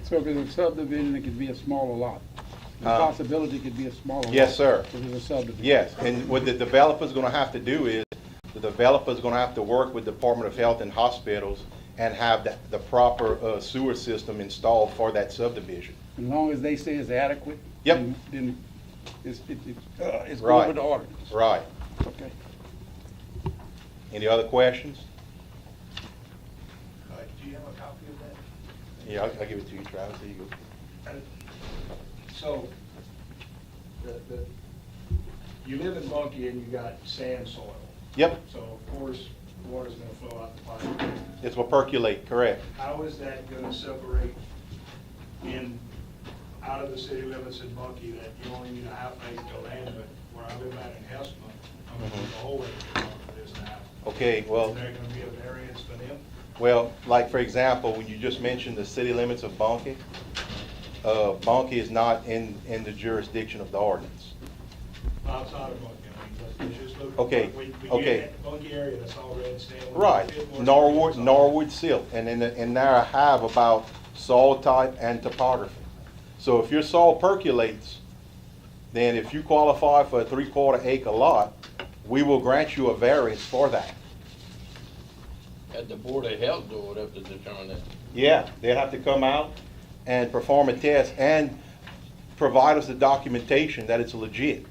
So if it's a subdivision, it could be a smaller lot. The possibility could be a smaller lot. Yes, sir. If it's a subdivision. Yes, and what the developer's gonna have to do is, the developer's gonna have to work with Department of Health and Hospitals and have the proper sewer system installed for that subdivision. As long as they say it's adequate. Yep. Then it's Right. going with the ordinance. Right. Okay. Any other questions? Do you have a copy of that? Yeah, I'll give it to you, Travis. There you go. So, you live in Bunkie and you got sand soil. Yep, So of course, water's gonna flow out the pipe. it's will percolate, correct. How is that gonna separate out of the city limits in Bunkie that you only need a half acre of land, but where I live at in Hessman, I'm gonna the whole acre for this now? Okay, well, Is there gonna be a variance for them? like for example, when you just mentioned the city limits of Bunkie, Bunkie is not in the jurisdiction of the ordinance. Outside of Bunkie, I mean, let's just look. Okay, We okay. get that Bunkie area that's all red sand. Right, Norwood silt, and in there I have about soil type and topography. So if your soil percolates, then if you qualify for a 3/4 acre lot, we will grant you a variance for that. At the Board of Health, though, would have to determine that. Yeah, they have to come out and perform a test and provide us the documentation that it's legit.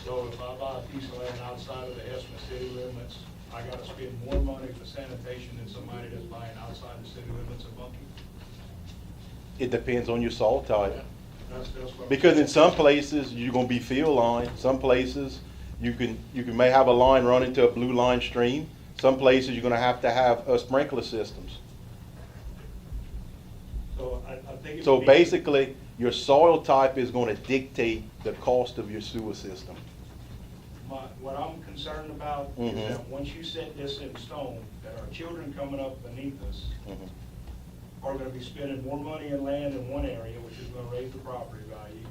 So if I buy a piece of land outside of the Hessman city limits, I gotta spend more money for sanitation than somebody that's buying outside the city limits of Bunkie? It depends on your soil type. That's what I'm Because in saying. some places, you're gonna be field line, some places, you may have a line run into a blue line stream. Some places, you're gonna have to have sprinkler systems. So I think. it So would be- basically, your soil type is gonna dictate the cost of your sewer system. What I'm concerned about is Mhm. that once you set this in stone, that our children coming up beneath us Mhm. are gonna be spending more money in land in one area, which is gonna raise the property value,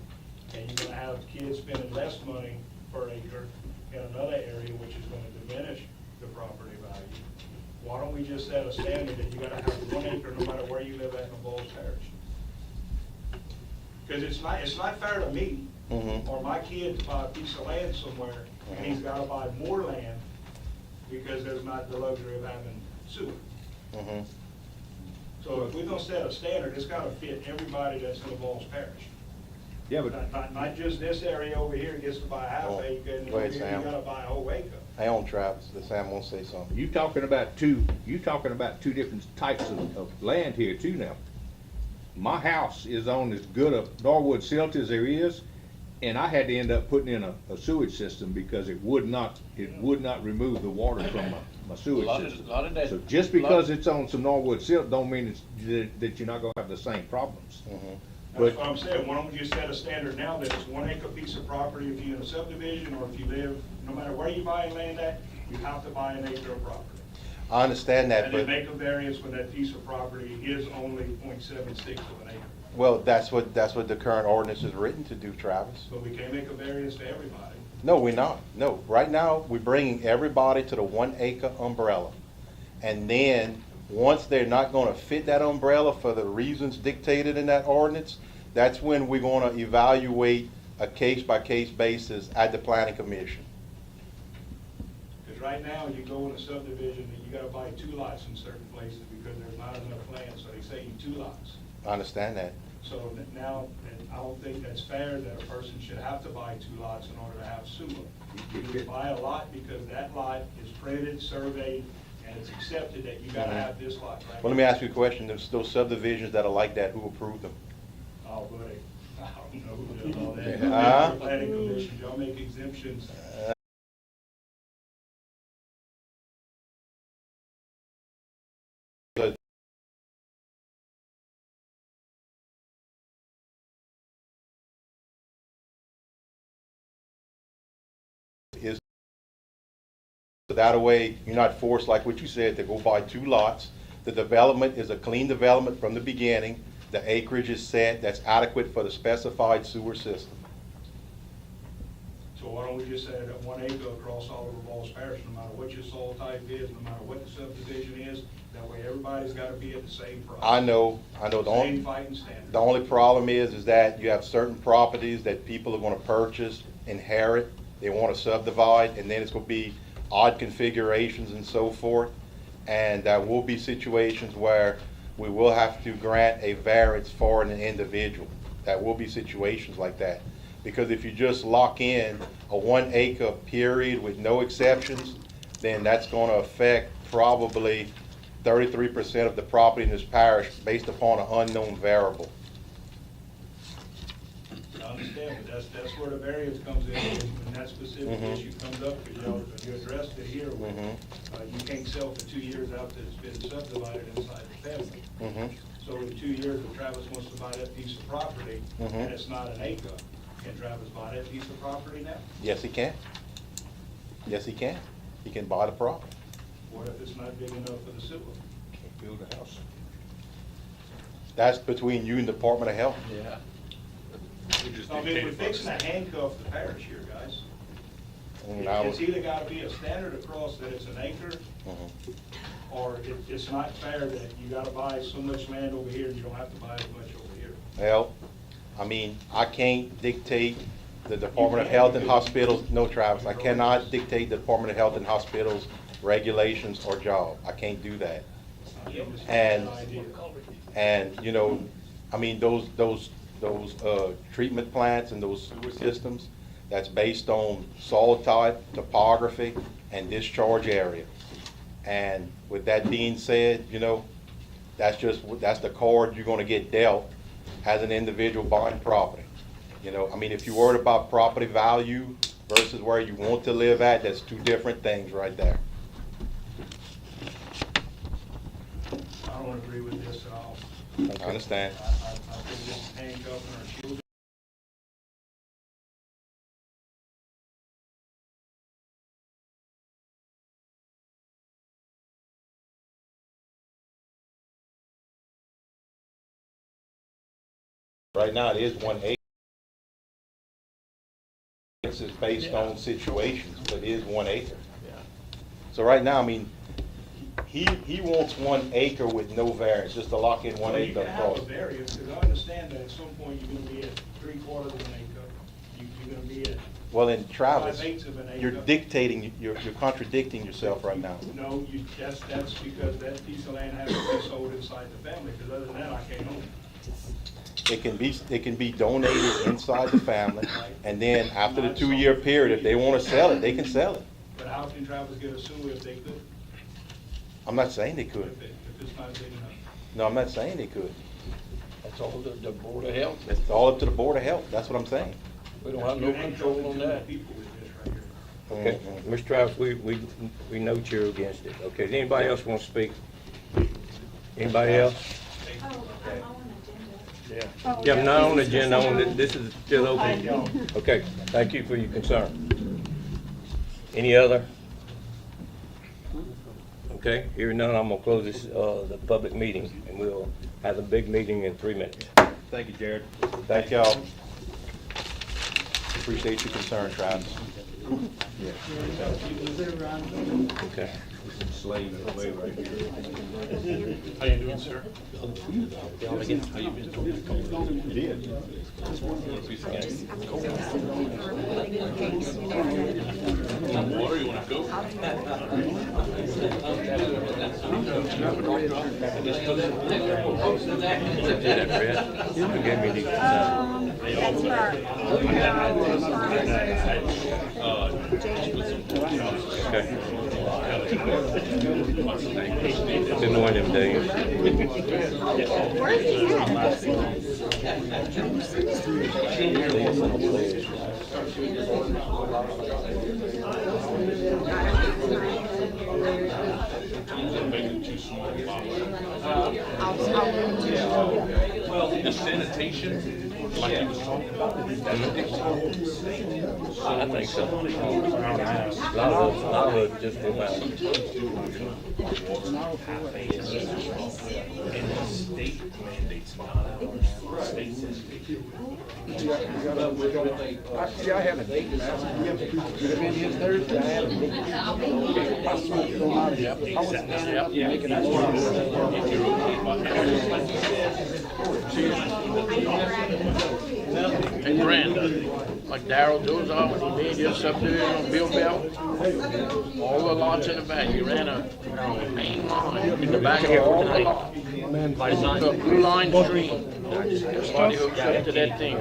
and you're gonna have kids spending less money per acre in another area, which is gonna diminish the property value. Why don't we just set a standard that you gotta have 1 acre no matter where you live at in Avoyelles Parish? Because it's not fair to me, Mhm. or my kid to buy a piece of land somewhere, and he's gotta buy more land because there's not the luxury of having sewer. Mhm. So if we're gonna set a standard, it's gotta fit everybody that's in Avoyelles Parish. Yeah, but Not just this area over here gets to buy a half Oh, acre, and go over ahead, here Sam. you gotta buy a whole acre. Hang on, Travis, the Sam wants to say something. you talking about two different types of land here too now. My house is on as good a Norwood silt as there is, and I had to end up putting in a sewage system because it would not remove the water from my sewage system. Lot of that. So just because it's on some Norwood silt don't mean that you're not gonna have the same problems. Mhm. That's But- what I'm saying, why don't we just set a standard now that it's 1 acre piece of property if you're in a subdivision, or if you live, no matter where you buy land at, you have to buy an acre of property. I understand that, And then but, make a variance when that piece of property is only 0.76 of an acre. well, that's what the current ordinance is written to do, Travis. But we can't make a variance to everybody. No, we're not. No, right now, we're bringing everybody to the 1 acre umbrella. And then, once they're not gonna fit that umbrella for the reasons dictated in that ordinance, that's when we're gonna evaluate a case-by-case basis at the planning commission. Because right now, you go in a subdivision and you gotta buy 2 lots in certain places because there's not enough land, so they say you 2 lots. I understand that. So now, and I don't think that's fair that a person should have to buy 2 lots in order to have sewer. You buy a lot because that lot is printed, surveyed, and it's accepted that you gotta have this lot, right? Well, let me ask you a question. There's those subdivisions that are like that, who approved them? Oh, buddy, I don't know who does all that. Huh? Planning commission, y'all make exemptions. Is that way you're not forced, like what you said, to go buy 2 lots. The development is a clean development from the beginning. The acreage is set, that's adequate for the specified sewer system. So So why don't we just say that 1 acre across all of Avoyelles Parish, no matter what your soil type is, no matter what the subdivision is, that way everybody's gotta be at the same price. I know, the Same only, fighting standard. the only problem is that you have certain properties that people are gonna purchase, inherit, they wanna subdivide, and then it's gonna be odd configurations and so forth. And there will be situations where we will have to grant a variance for an individual. There will be situations like that. Because if you just lock in a 1 acre period with no exceptions, then that's gonna affect probably 33% of the property in this parish based upon an unknown variable. I understand, but that's where the variance comes in, when that specific Mhm. issue comes up, because you addressed it here, where you can't sell for 2 years after it's been subdivided inside the family. Mhm. So in 2 years, if Travis wants to buy that piece of property, Mhm. and it's not an acre, can Travis buy that piece of property now? Yes, he can. Yes, he can. He can buy the property. What if it's not big enough for the sewer? Can't build a house. That's between you and the Department of Health. Yeah. I mean, we're fixing to handcuff the parish here, guys. And I It's was- either gotta be a standard across that it's an acre, Mhm. or it's not fair that you gotta buy so much land over here and you don't have to buy as much over here. Well, I mean, I can't dictate the Department of Health and Hospitals, no, Travis, I cannot dictate the Department of Health and Hospitals regulations or job. I can't do that. And, and, you know, I mean, those treatment plants and those sewer systems, that's based on soil type, topography, and discharge area. And with that being said, you know, that's the card you're gonna get dealt as an individual buying property. You know, I mean, if you're worried about property value versus where you want to live at, that's two different things right there. I don't agree with this at all. I understand. I think this is handcuffing our children. Right now, it is 1 acre. This is based on situations, but it is 1 acre. So right now, I mean, he wants 1 acre with no variance, just to lock in 1 Well, you acre can have a across. variance, because I understand that at some point you're gonna be at 3/4 of an acre, you're gonna be at Well, then Travis, 5/8 of an acre. you're dictating, you're contradicting yourself right now. No, that's because that piece of land has to be sold inside the family, because other than that, I can't own it. It can be donated inside the family, and then after the 2-year period, if they wanna sell it, they can sell it. But how can Travis get a sewer if they could, I'm not saying they could. if it's not big enough? No, I'm not saying they could. That's all the Board of Health. It's all up to the Board of Health, that's what I'm saying. We don't have no control on that. People with this right here. Okay, Mr. Travis, we note you're against it. Okay, does anybody else want to speak? Anybody else? Oh, I'm on agenda. Yeah, I'm not on the agenda, this is still open. Okay, thank you for your concern. Any other? Okay, hearing none, I'm gonna close this, the public meeting, and we'll have a big meeting in 3 minutes. Thank you, Jared. Thank y'all. Appreciate your concern, Travis. Okay. Slave away right here. How you doing, sir? Water, you wanna go? That red, you gave me the, That's okay. Been one of them days. Where's he The sanitation like he was talking about, is that I think so. A lot of it just come out. and the state mandates not out. State says they do. See, I haven't, would have been his Thursday, I haven't. I smoked it on out of here. I was standing up and making that If you're okay about Hey, Brandon, like Darryl does on when he made his subdivision on Bill Bell, all the lots in the back, he ran a main line in the back of all the lots. The blue line stream, somebody hooks up to that thing.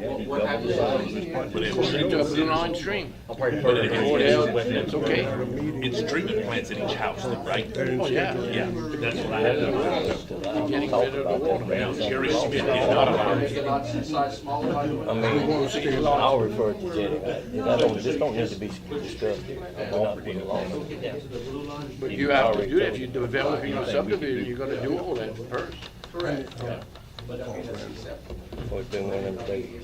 But it was into a blue line stream. But it That's okay. it's treatment plants at each house, right? Oh, yeah. Yeah, that's what I had. Getting rid of the water. Now, Jerry Smith is not allowed. I mean, I'll refer to Jenny. This don't need to be discussed here. We're not putting it on. But you have to do that if you're developing a subdivision, you gotta do all that first. So it's been one of them days.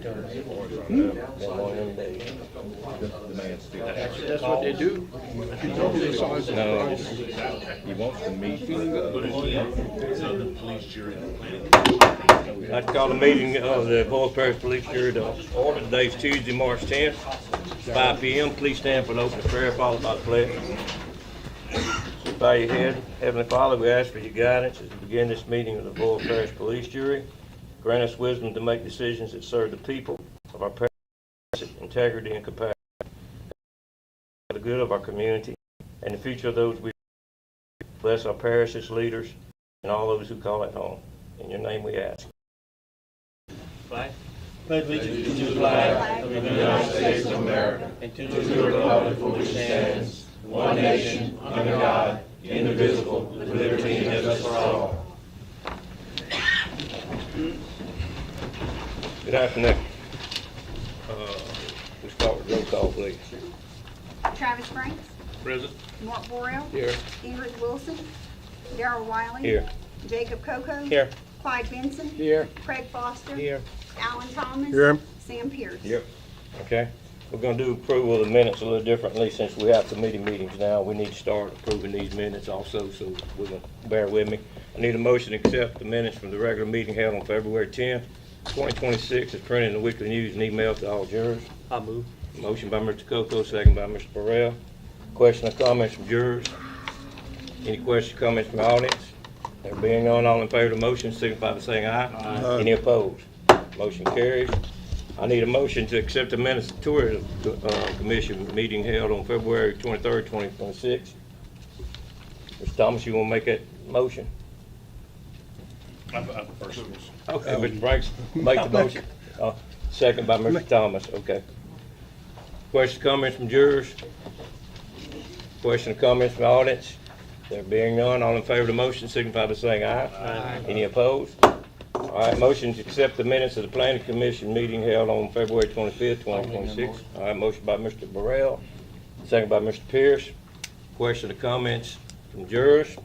Been one of them days. That's what they do. No, it's, He wants to meet with, So the police jury and the planning. I'd call the meeting of the Avoyelles Parish Police Jury to order. Today's Tuesday, March 10th, 5 p.m. Please stand for the opening prayer, followed by the pledge. Bow your head. Heavenly Father, we ask for your guidance as we begin this meeting of the Avoyelles Parish Police Jury. Grant us wisdom to make decisions that serve the people of our parish, integrity and compassion, for the good of our community and the future of those we bless our parish's leaders and all those who call it home. In your name we ask. Pledge allegiance to the flag of the United States of America and to the republic for which it stands, one nation, under God, indivisible, with liberty and justice for all. Good afternoon. We start with roll call, please. Travis Franks, Present. Mark Borrell, Here. Ingrid Wilson, Darrell Wiley. Here. Jacob Coco. Here. Clyde Benson. Here. Craig Foster. Here. Alan Thomas. Here. Sam Pierce. Okay. We're gonna do approval of the minutes a little differently since we have committee meetings now. We need to start approving these minutes also, so we're gonna bear with me. I need a motion to accept the minutes from the regular meeting held on February 10th, 2026 as printed in the weekly news and emailed to all jurors. I move. Motion by Mr. Coco, second by Mr. Burrell. Question or comments from jurors? Any questions or comments from the audience? There being none, all in favor of the motion signify by saying aye. Aye. Any opposed? Motion carries. I need a motion to accept the minutes of the Tourism Commission meeting held on February 23rd, 2026. Mr. Thomas, you want to make that motion? I'm first. Okay, Mr. Franks, make the motion. Second by Mr. Thomas, okay. Question, comments from jurors? Question or comments from the audience? There being none, all in favor of the motion signify by saying aye. Aye. Any opposed? All right, motion to accept the minutes of the Planning Commission meeting held on February 25th, 2026. All right, motion by Mr. Burrell, second by Mr. Pierce. Question or comments from jurors?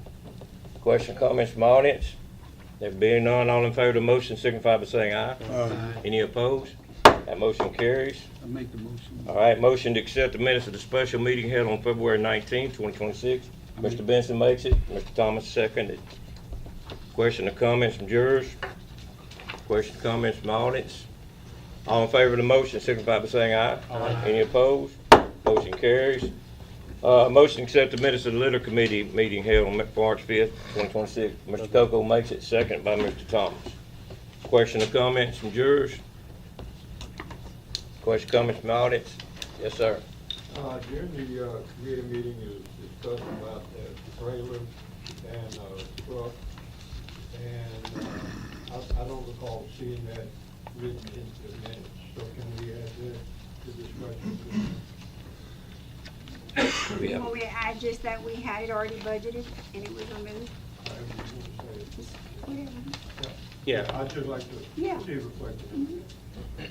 Question or comments from audience? There being none, all in favor of the motion signify by saying aye. Aye. Any opposed? That motion carries. I make the motion. All right, motion to accept the minutes of the special meeting held on February 19th, 2026. Mr. Benson makes it, Mr. Thomas seconded. Question or comments from jurors? Question or comments from the audience? All in favor of the motion signify by saying aye. Aye. Any opposed? Motion carries. Motion to accept the minutes of the Litter Committee meeting held on March 5th, 2026. Mr. Coco makes it, seconded by Mr. Thomas. Question or comments from jurors? Question, comments from the audience? Yes, sir. During the committee meeting, is discussed about the trailer and truck, and I don't recall seeing that written into the minutes. So can we add that to discussion? Well, we add just that we had it already budgeted and it was removed. Just whatever. Yeah. I'd just like to Yeah. see it reflected.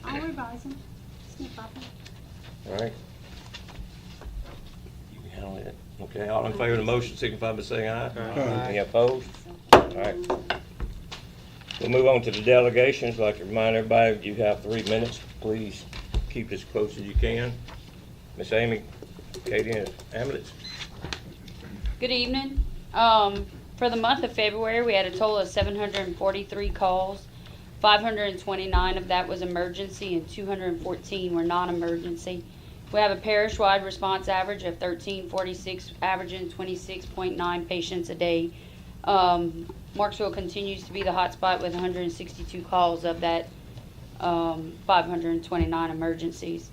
I'll revise them. Snip up them. All right. You can handle it. Okay, all in favor of the motion signify by saying aye. Aye. Any opposed? All right. We'll move on to the delegations. I'd like to remind everybody, you have 3 minutes. Please keep as close as you can. Miss Amy, Katie, and Ambulance. Good evening. For the month of February, we had a total of 743 calls. 529 of that was emergency and 214 were non-emergency. We have a parish-wide response average of 1346, averaging 26.9 patients a day. Marksville continues to be the hotspot with 162 calls of that 529 emergencies.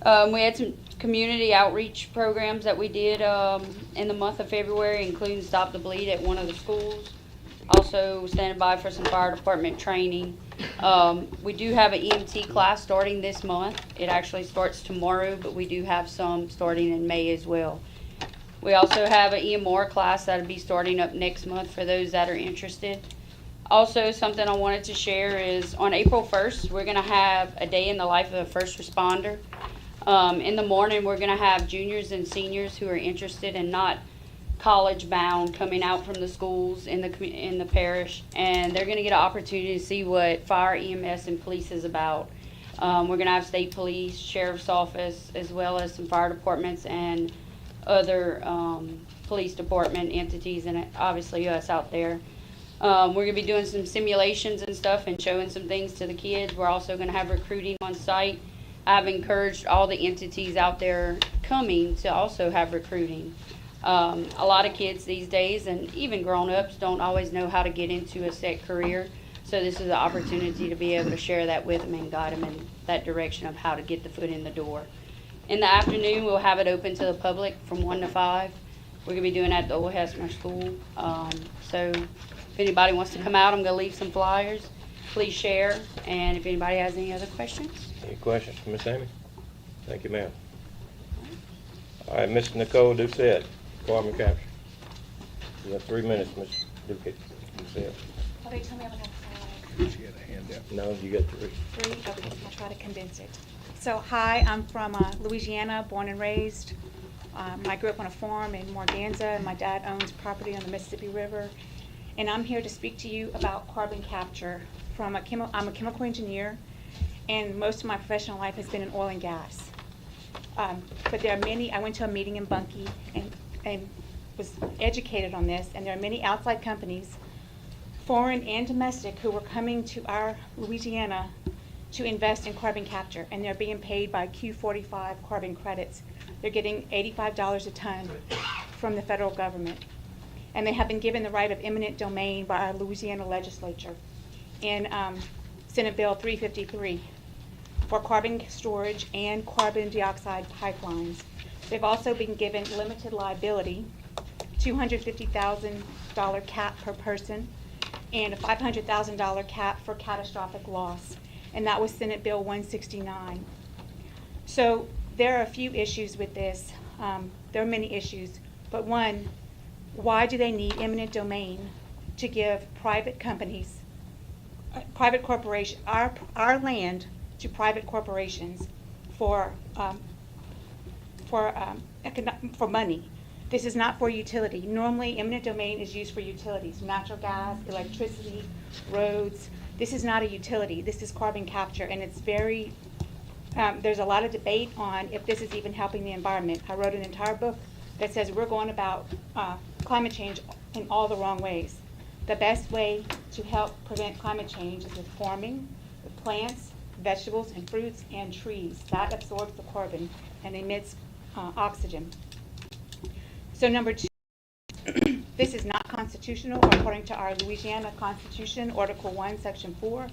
We had some community outreach programs that we did in the month of February, including Stop the Bleed at one of the schools. Also standing by for some fire department training. We do have an EMT class starting this month. It actually starts tomorrow, but we do have some starting in May as well. We also have an EMR class that'll be starting up next month for those that are interested. Also, something I wanted to share is on April 1st, we're going to have a day in the life of a first responder. In the morning, we're going to have juniors and seniors who are interested and not college bound coming out from the schools in the parish, and they're going to get an opportunity to see what fire, EMS, and police is about. We're going to have state police, sheriff's office, as well as some fire departments and other police department entities, and obviously us out there. We're going to be doing some simulations and stuff and showing some things to the kids. We're also going to have recruiting on site. I've encouraged all the entities out there coming to also have recruiting. A lot of kids these days, and even grown-ups, don't always know how to get into a set career. So this is an opportunity to be able to share that with them and guide them in that direction of how to get the foot in the door. In the afternoon, we'll have it open to the public from 1 to 5. We're going to be doing that at the Old Hesmer School. So if anybody wants to come out, I'm going to leave some flyers. Please share. And if anybody has any other questions. Any questions for Miss Amy? Thank you, ma'am. All right, Miss Nicole Doucette, Carbon Capture. You have 3 minutes, Miss Doucette. Oh, they told me I would have 5. She had a hand up. No, you got 3. 3? Okay, I'll try to condense it. So, hi, I'm from Louisiana, born and raised. I grew up on a farm in Morganza, and my dad owns property on the Mississippi River. And I'm here to speak to you about carbon capture. I'm a chemical engineer, and most of my professional life has been in oil and gas. But there are many, I went to a meeting in Bunkie and was educated on this, and there are many outside companies, foreign and domestic, who were coming to our Louisiana to invest in carbon capture, and they're being paid by Q45 carbon credits. They're getting $85 a ton from the federal government. And they have been given the right of eminent domain by our Louisiana legislature in Senate Bill 353 for carbon storage and carbon dioxide pipelines. They've also been given limited liability, $250,000 cap per person, and a $500,000 cap for catastrophic loss. And that was Senate Bill 169. So there are a few issues with this. There are many issues, but one, why do they need eminent domain to give private companies, private corporations, our land to private corporations for money? This is not for utility. Normally, eminent domain is used for utilities, natural gas, electricity, roads. This is not a utility. This is carbon capture, and it's very, there's a lot of debate on if this is even helping the environment. I wrote an entire book that says we're going about climate change in all the wrong ways. The best way to help prevent climate change is with farming, with plants, vegetables, and fruits, and trees. That absorbs the carbon and emits oxygen. So number 2, this is not constitutional according to our Louisiana Constitution, Article 1, Section 4.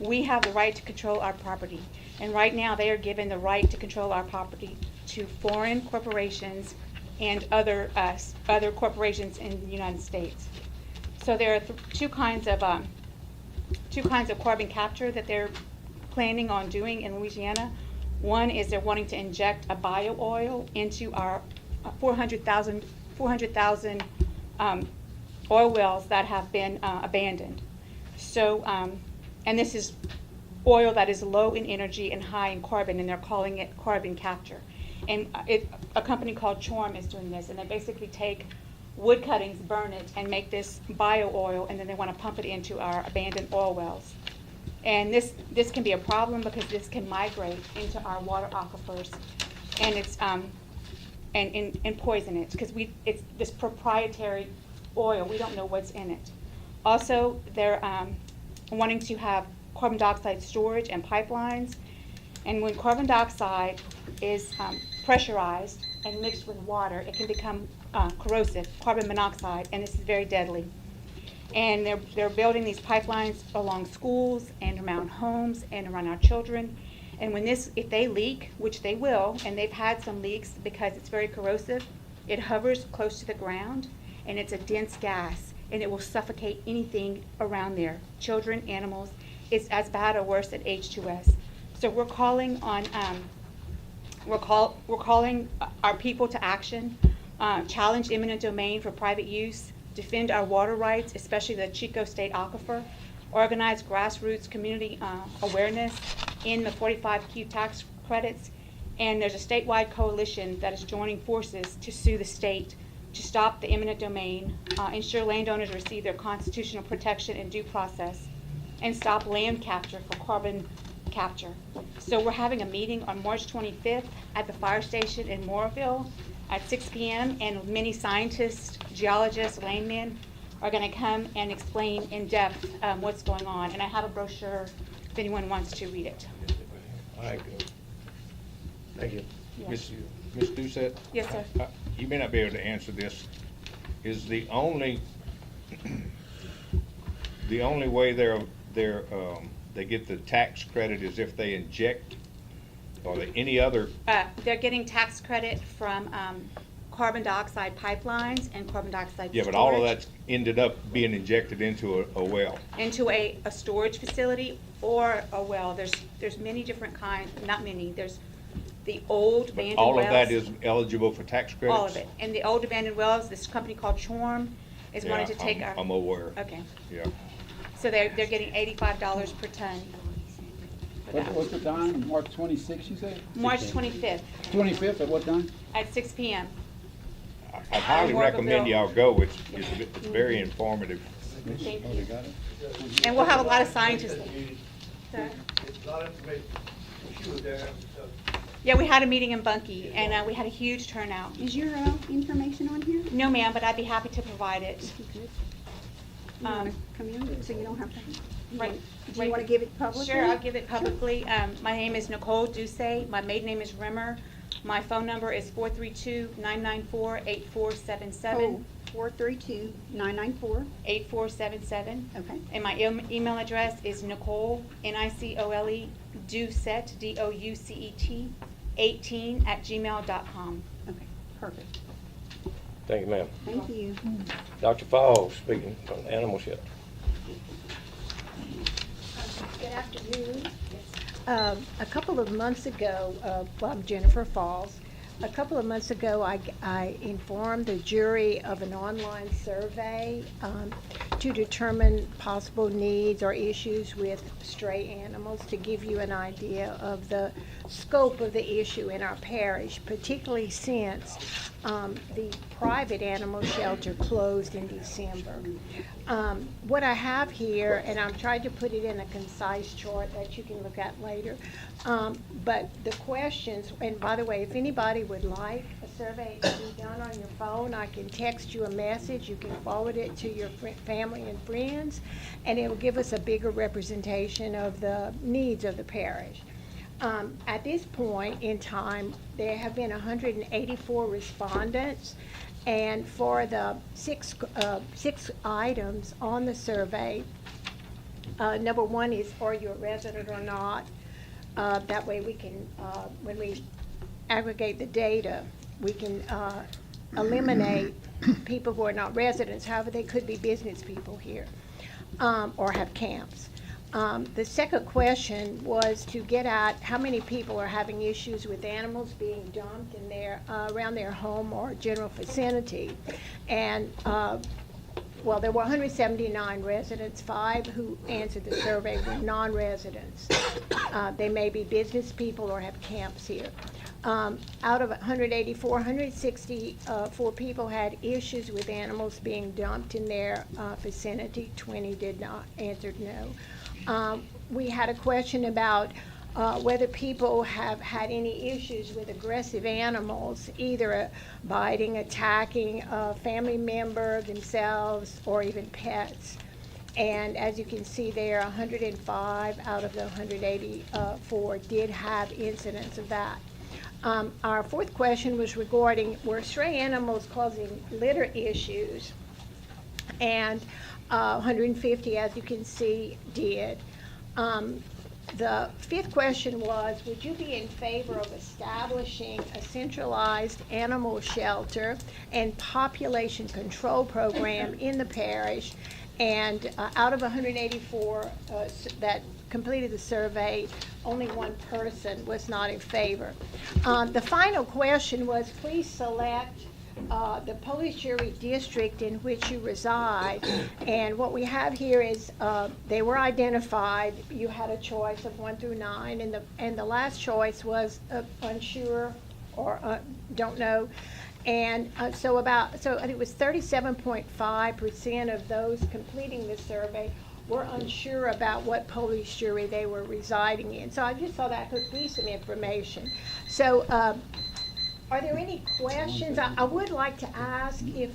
We have the right to control our property. And right now they are given the right to control our property to foreign corporations and other corporations in the United States. So there are two kinds of carbon capture that they're planning on doing in Louisiana. One is they're wanting to inject a bio oil into our 400,000 oil wells that have been abandoned. So, and this is oil that is low in energy and high in carbon, and they're calling it carbon capture. And a company called Chorm is doing this, and they basically take wood cuttings, burn it, and make this bio oil, and then they want to pump it into our abandoned oil wells. And this can be a problem because this can migrate into our water aquifers, and it's and poison it because it's this proprietary oil. We don't know what's in it. Also, they're wanting to have carbon dioxide storage and pipelines, and when carbon dioxide is pressurized and mixed with water, it can become corrosive, carbon monoxide, and this is very deadly. And they're building these pipelines along schools and around homes and around our children. And if they leak, which they will, and they've had some leaks because it's very corrosive, it hovers close to the ground, and it's a dense gas, and it will suffocate anything around there, children, animals. It's as bad or worse than H2S. So we're calling on, we're calling our people to action, challenge eminent domain for private use, defend our water rights, especially the Chico State Aquifer, organize grassroots community awareness in the 45Q tax credits, and there's a statewide coalition that is joining forces to sue the state to stop the eminent domain, ensure landowners receive their constitutional protection and due process, and stop land capture for carbon capture. So we're having a meeting on March 25th at the fire station in Mooresville at 6 p.m. and many scientists, geologists, landmen are going to come and explain in depth what's going on. And I have a brochure if anyone wants to read it. All right, good. Thank you. Yes. Ms. Doucette? Yes, sir. You may not be able to answer this. Is the only way they get the tax credit is if they inject, or there any other? They're getting tax credit from carbon dioxide pipelines and carbon dioxide Yeah, storage. but all of that's ended up being injected into a well. Into a storage facility or a well. There's many different kinds, not many, there's the old abandoned wells. All of that is eligible for tax credits? All of it. And the old abandoned wells, this company called Chorm is wanting to take our. I'm aware. Okay. Yeah. So they're getting $85 per ton. for that. What's the time? March 26th, you said? March 25th 25th, at what time? at 6 p.m. I'd highly recommend y'all go. It's very informative. Thank Oh, you. they got it. And we'll have a lot of scientists. Sir? It's a lot of information. She was there, so. Yeah, we had a meeting in Bunkie, and we had a huge turnout. Is your information on here? No, ma'am, but I'd be happy to provide it. You wanna come in, so you don't have to. Right. Do you wanna give it publicly? Sure, I'll give it publicly. My name is Nicole Ducey. My maiden name is Rimmer. My phone number is 432-994-8477. 432-994. 8477. Okay. And my email address is Nicole, Nicole, Doucet, Doucet, 18@gmail.com. Okay, perfect. Thank you, ma'am. Thank you. Dr. Falls, speaking from the animal shelter. Good afternoon. A couple of months ago, well, I'm Jennifer Falls. A couple of months ago, I informed the jury of an online survey to determine possible needs or issues with stray animals, to give you an idea of the scope of the issue in our parish, particularly since the private animal shelter closed in December. What I have here, and I'm trying to put it in a concise chart that you can look at later, but the questions, and by the way, if anybody would like a survey to be done on your phone, I can text you a message, you can forward it to your family and friends, and it will give us a bigger representation of the needs of the parish. At this point in time, there have been 184 respondents, and for the six items on the survey, number one is, are you a resident or not? That way we can, when we aggregate the data, we can eliminate people who are not residents. However, they could be business people here or have camps. The second question was to get at how many people are having issues with animals being dumped in around their home or general vicinity. And well, there were 179 residents. 5 who answered the survey were non-residents. They may be business people or have camps here. Out of 184, 164 people had issues with animals being dumped in their vicinity. 20 did not, answered no. We had a question about whether people have had any issues with aggressive animals, either biting, attacking a family member, themselves, or even pets. And as you can see there, 105 out of the 184 did have incidents of that. Our fourth question was regarding, were stray animals causing litter issues? And 150, as you can see, did. The fifth question was, would you be in favor of establishing a centralized animal shelter and population control program in the parish? And out of 184 that completed the survey, only one person was not in favor. The final question was, please select the police jury district in which you reside. And what we have here is they were identified. You had a choice of 1 through 9, and the last choice was unsure or don't know. And so I think it was 37.5% of those completing the survey were unsure about what police jury they were residing in. So I just thought that could be some information. So are there any questions? I would like to ask if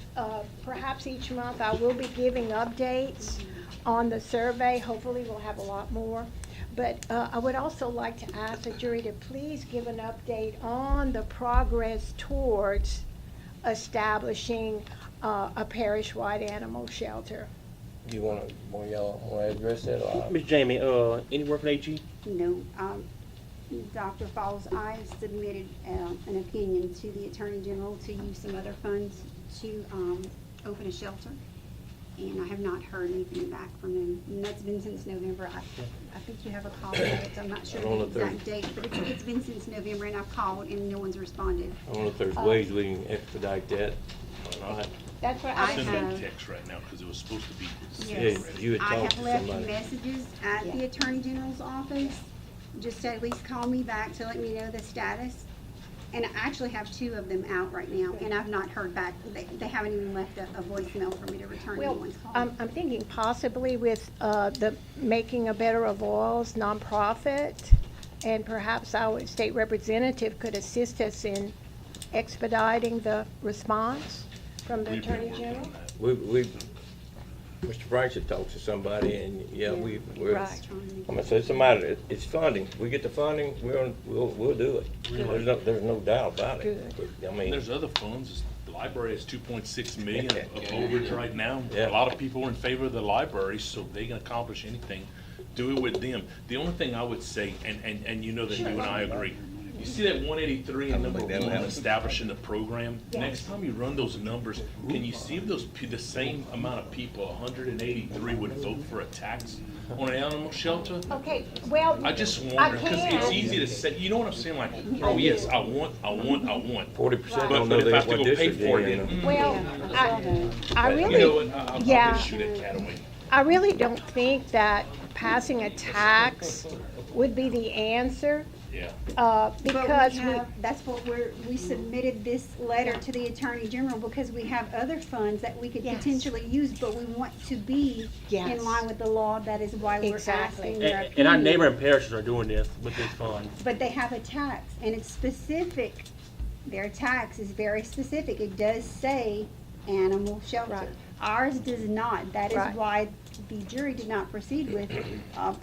perhaps each month I will be giving updates on the survey. Hopefully we'll have a lot more. But I would also like to ask the jury to please give an update on the progress towards establishing a parish-wide animal shelter. Do you want y'all want to address that? Or Ms. Jamie, any word from AG? No, Dr. Falls, I submitted an opinion to the Attorney General to use some other funds to open a shelter, and I have not heard anything back from them. And that's been since November. I think you have a call, but I'm not sure the exact date, but it's been since November, and I've called and no one's responded. I don't know if there's ways we can expedite that or not. That's what I I Send have. them text right now, because it was supposed to be. Yes, Yeah, you had I talked have to left somebody. messages at the Attorney General's office, just to at least call me back to let me know the status. And I actually have 2 of them out right now, and I've not heard back. They haven't even left a voicemail for me to return Well, anyone's call. I'm thinking possibly with the Making a Better Avoyelles nonprofit, and perhaps our state representative could assist us in expediting the response from the We've been Attorney working General. on that. We Mr. Franks had talked to somebody, and we're. Right. I'm gonna say somebody. It's funding. We get the funding, we'll do it. There's no doubt about it. Good. But, I mean, There's other funds. The library has 2.6 million of overage right now. Yeah. A lot of people are in favor of the library, so they can accomplish anything. Do it with them. The only thing I would say, and you know that you and I agree, you see that 183 and number 1, establishing the program? Next time you run those numbers, can you see if the same amount of people, 183, would vote for a tax on an animal shelter? Okay, well, I just wonder, because it's can. easy to say, you know what I'm saying, like, oh yes, I want. 40% But don't know if I have what to go pay district for they're it, in. then, well, I you know really, what, I'll yeah. just shoot that cat away. I really don't think that passing a tax would be the answer, Yeah. because that's what we submitted this letter to the Attorney General, because we have other funds that we could Yes. potentially use, but we want to be Yes. in line with the law. That is why we're Exactly. asking their And our opinion. neighboring parishes are doing this with this fund. But they have a tax, and it's specific. Their tax is very specific. It does say animal shelter. Right. Ours does not. That is Right. why the jury did not proceed with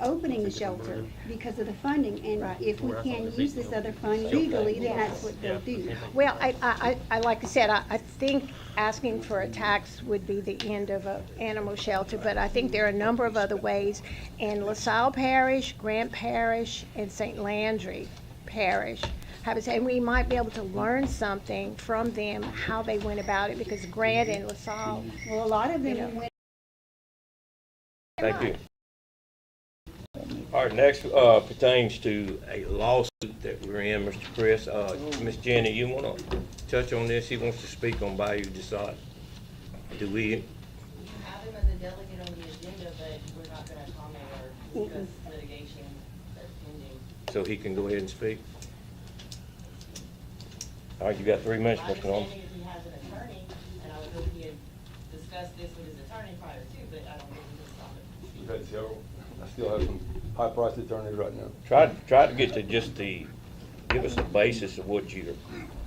opening the shelter, because of the funding. And Right. if we can use this other fund legally, then that's what they'll do. well, I like I said, I think asking for a tax would be the end of an animal shelter, but I think there are a number of other ways. In LaSalle Parish, Grant Parish, and St. Landry Parish, and we might be able to learn something from them, how they went about it, because Grant and LaSalle, Well, a lot of them You know. went. Thank you. All right, next pertains to a lawsuit that we're in, Mr. Chris. Ms. Jenny, you want to touch on this? He wants to speak on Bayou Decide. Do we? Have him as a delegate on the agenda, but we're not going to comment or discuss litigation that's pending. So he can go ahead and speak? All right, you got 3 minutes, My Mr. Norman. understanding is he has an attorney, and I was hoping he had discussed this with his attorney prior to, but I don't think he was on it. We've had several. I still have some high-priced attorneys right now. Try to get to just give us the basis of what you're.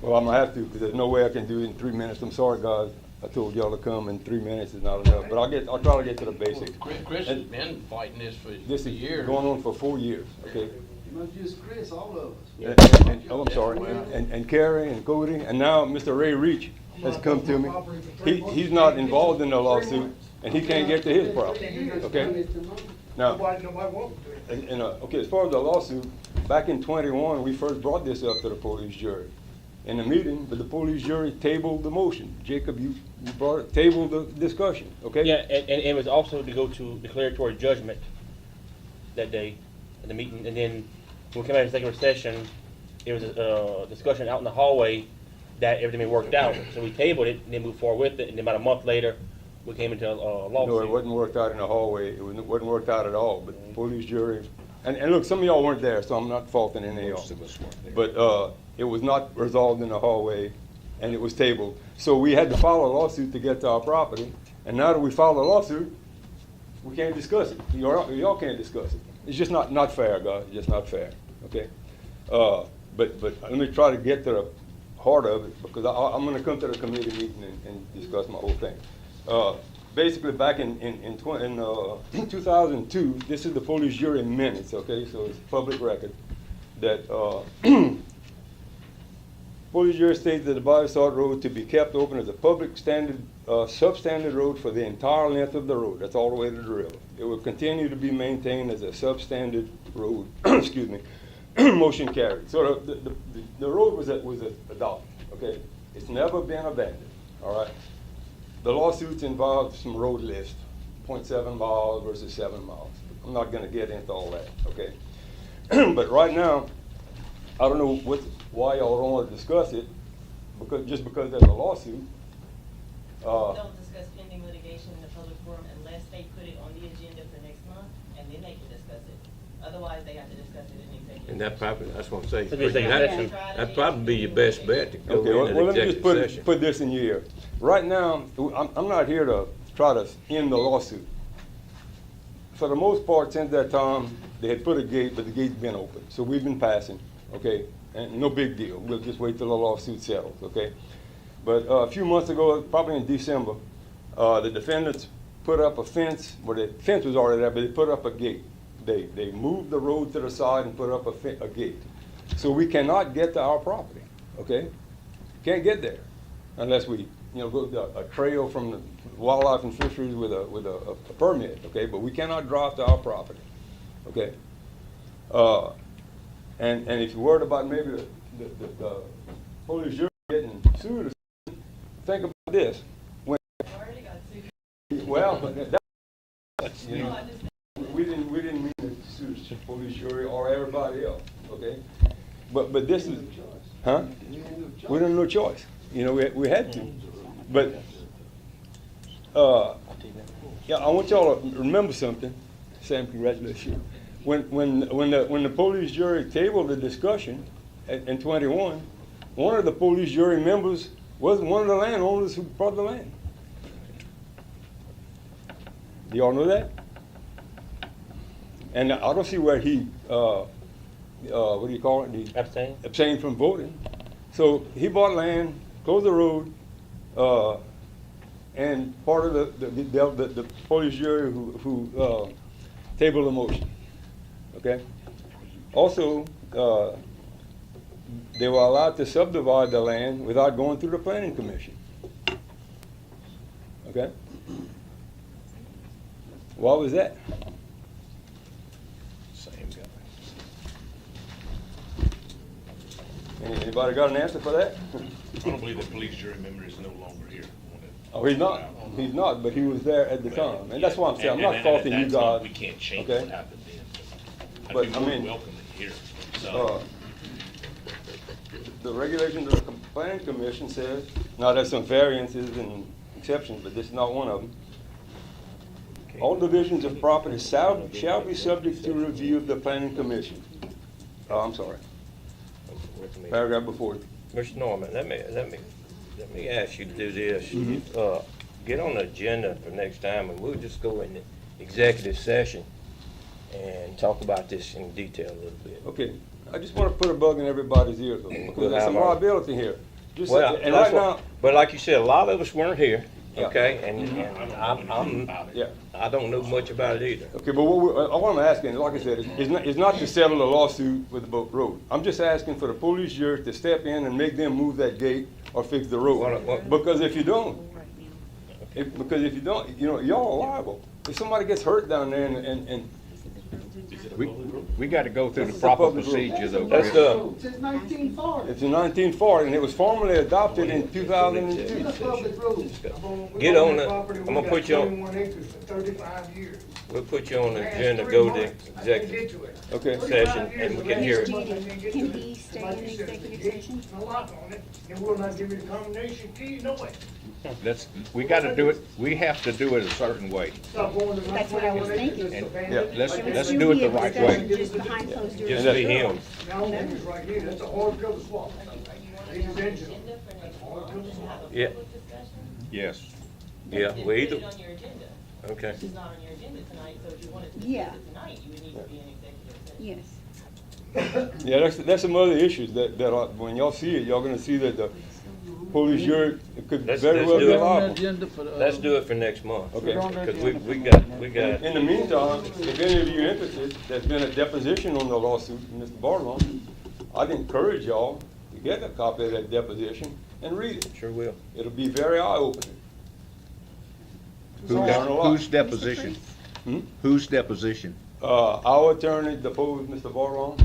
Well, I'm gonna have to, because there's no way I can do it in 3 minutes. I'm sorry, guys. I told y'all to come, and 3 minutes is not enough, but I'll try to get to the basics. Chris has been fighting this for This is years. going on for 4 years, okay? You must use Chris, all of us. Oh, I'm sorry, and Carrie and Cody, and now Mr. Ray Reach has come to me. He's not involved in the lawsuit, and he can't get to his property, okay? Now, okay, as far as the lawsuit, back in 21, we first brought this up to the police jury in a meeting, but the police jury tabled the motion. Jacob, you brought it, tabled the discussion, okay? Yeah, and it was also to go to declaratory judgment that day at the meeting, and then when we came out of executive session, it was a discussion out in the hallway that everything had worked out. So we tabled it and then moved forward with it, and then about a month later, we came into a lawsuit. No, it wasn't worked out in the hallway. It wasn't worked out at all, but the police jury, and look, some of y'all weren't there, so I'm not faulting any of y'all. But it was not resolved in the hallway, and it was tabled. So we had to file a lawsuit to get to our property, and now that we filed a lawsuit, we can't discuss it. Y'all can't discuss it. It's just not fair, guys, it's just not fair, okay? But let me try to get to the heart of it, because I'm gonna come to the committee meeting and discuss my whole thing. Basically, back in 2002, this is the police jury minutes, okay, so it's public record, that police jury states that the Body Salt Road to be kept open as a public standard, substandard road for the entire length of the road. That's all the way to the river. It will continue to be maintained as a substandard road. Excuse me. Motion carried. So the road was adopted, okay? It's never been abandoned, all right? The lawsuits involved some road list, 0.7 miles versus 7 miles. I'm not gonna get into all that, okay? But right now, I don't know why y'all don't wanna discuss it, just because there's a lawsuit. Don't discuss pending litigation in the public forum unless they put it on the agenda for next month, and then they can discuss it. Otherwise, they have to discuss it in executive. And that probably, that's what I'm saying. So just executive. That'd probably be your best bet to go Okay, in well, an let me just executive session. put this in your ear. Right now, I'm not here to try to end the lawsuit. For the most part, since that time, they had put a gate, but the gate's been open. So we've been passing, okay? And no big deal. We'll just wait till the lawsuit settles, okay? But a few months ago, probably in December, the defendants put up a fence. Well, the fence was already there, but they put up a gate. They moved the road to the side and put up a gate. So we cannot get to our property, okay? Can't get there unless we, go to a trail from the Wildlife and Fisheries with a permit, okay? But we cannot drive to our property, okay? And if you're worried about maybe the police jury getting sued, think about this. Already got sued. Well, we didn't mean to sue the police jury or everybody else, okay? But this is, huh? We didn't have no choice. We had to. But, yeah, I want y'all to remember something. Sam, congratulations. When the police jury tabled the discussion in 21, one of the police jury members was one of the landowners who bought the land. Do y'all know that? And I don't see where he, what do you call it? He abstained from voting. So he bought land, closed the road, and part of the police jury who tabled the motion. Okay. Also, they were allowed to subdivide the land without going through the planning commission. Okay. Why was that? Same guy. Anybody got an answer for that? I don't believe the police jury member is no longer here. Oh, he's not. He's not, but he was there at the time, and that's why I'm saying I'm not faulting you guys. We can't change okay? what happened then. But I'd be I more mean, welcome to hear. So. The regulations of the planning commission says, now there's some variances and exceptions, but this is not one of them. All divisions of property shall be subject to review of the planning commission. Oh, I'm sorry. Paragraph before. Mr. Norman, let me ask you to do this. Mhm. Get on the agenda for next time, and we'll just go in the executive session and talk about this in detail a little bit. Okay, I just want to put a bug in everybody's ears, though, because there's some liability here. Just, Well, and right now, but like you said, a lot of us weren't here, Yeah. okay? And yeah. I don't know much about it either. Okay, but what I'm asking, like I said, is not to settle a lawsuit with the boat road. I'm just asking for the police jury to step in and make them move that gate or fix the road. Because if you don't, you know, y'all are liable. If somebody gets hurt down there and We got to go through the proper procedure though. That's Chris. Since 1940. it's in 1940 and it was formally adopted in 2002. Get on the, I'm gonna put you on, 21 acres for 35 years. we'll put you on the agenda, go to executive Okay. session, and we can hear it. Can he stay in the executive session? A lock on it, and will not give me the combination key, no way. We got to do it, we have to do it a certain way. Stop going to That's what I was thinking. Yeah, Let's do it the right way. Just behind closed doors. Just be him. Now, this right here, that's a hard pill to swallow. These engines, Yeah, Yes. yeah, Put well, it either, on your agenda. okay. It's not on your agenda tonight, so if you wanted to Yeah. discuss it tonight, you would need to be in executive session. Yes. Yeah, that's some other issues that when y'all see it, y'all gonna see that the police jury could Let's very well do be it. liable. Let's do it for next month. Okay. Because we got. In the meantime, if any of you are interested, there's been a deposition on the lawsuit, Mr. Barlow. I'd encourage y'all to get a copy of that deposition and read it. Sure will. It'll be very eye-opening. Learn a lot. Whose deposition? Hmm? Whose deposition? Our attorney deposed Mr. Barlow,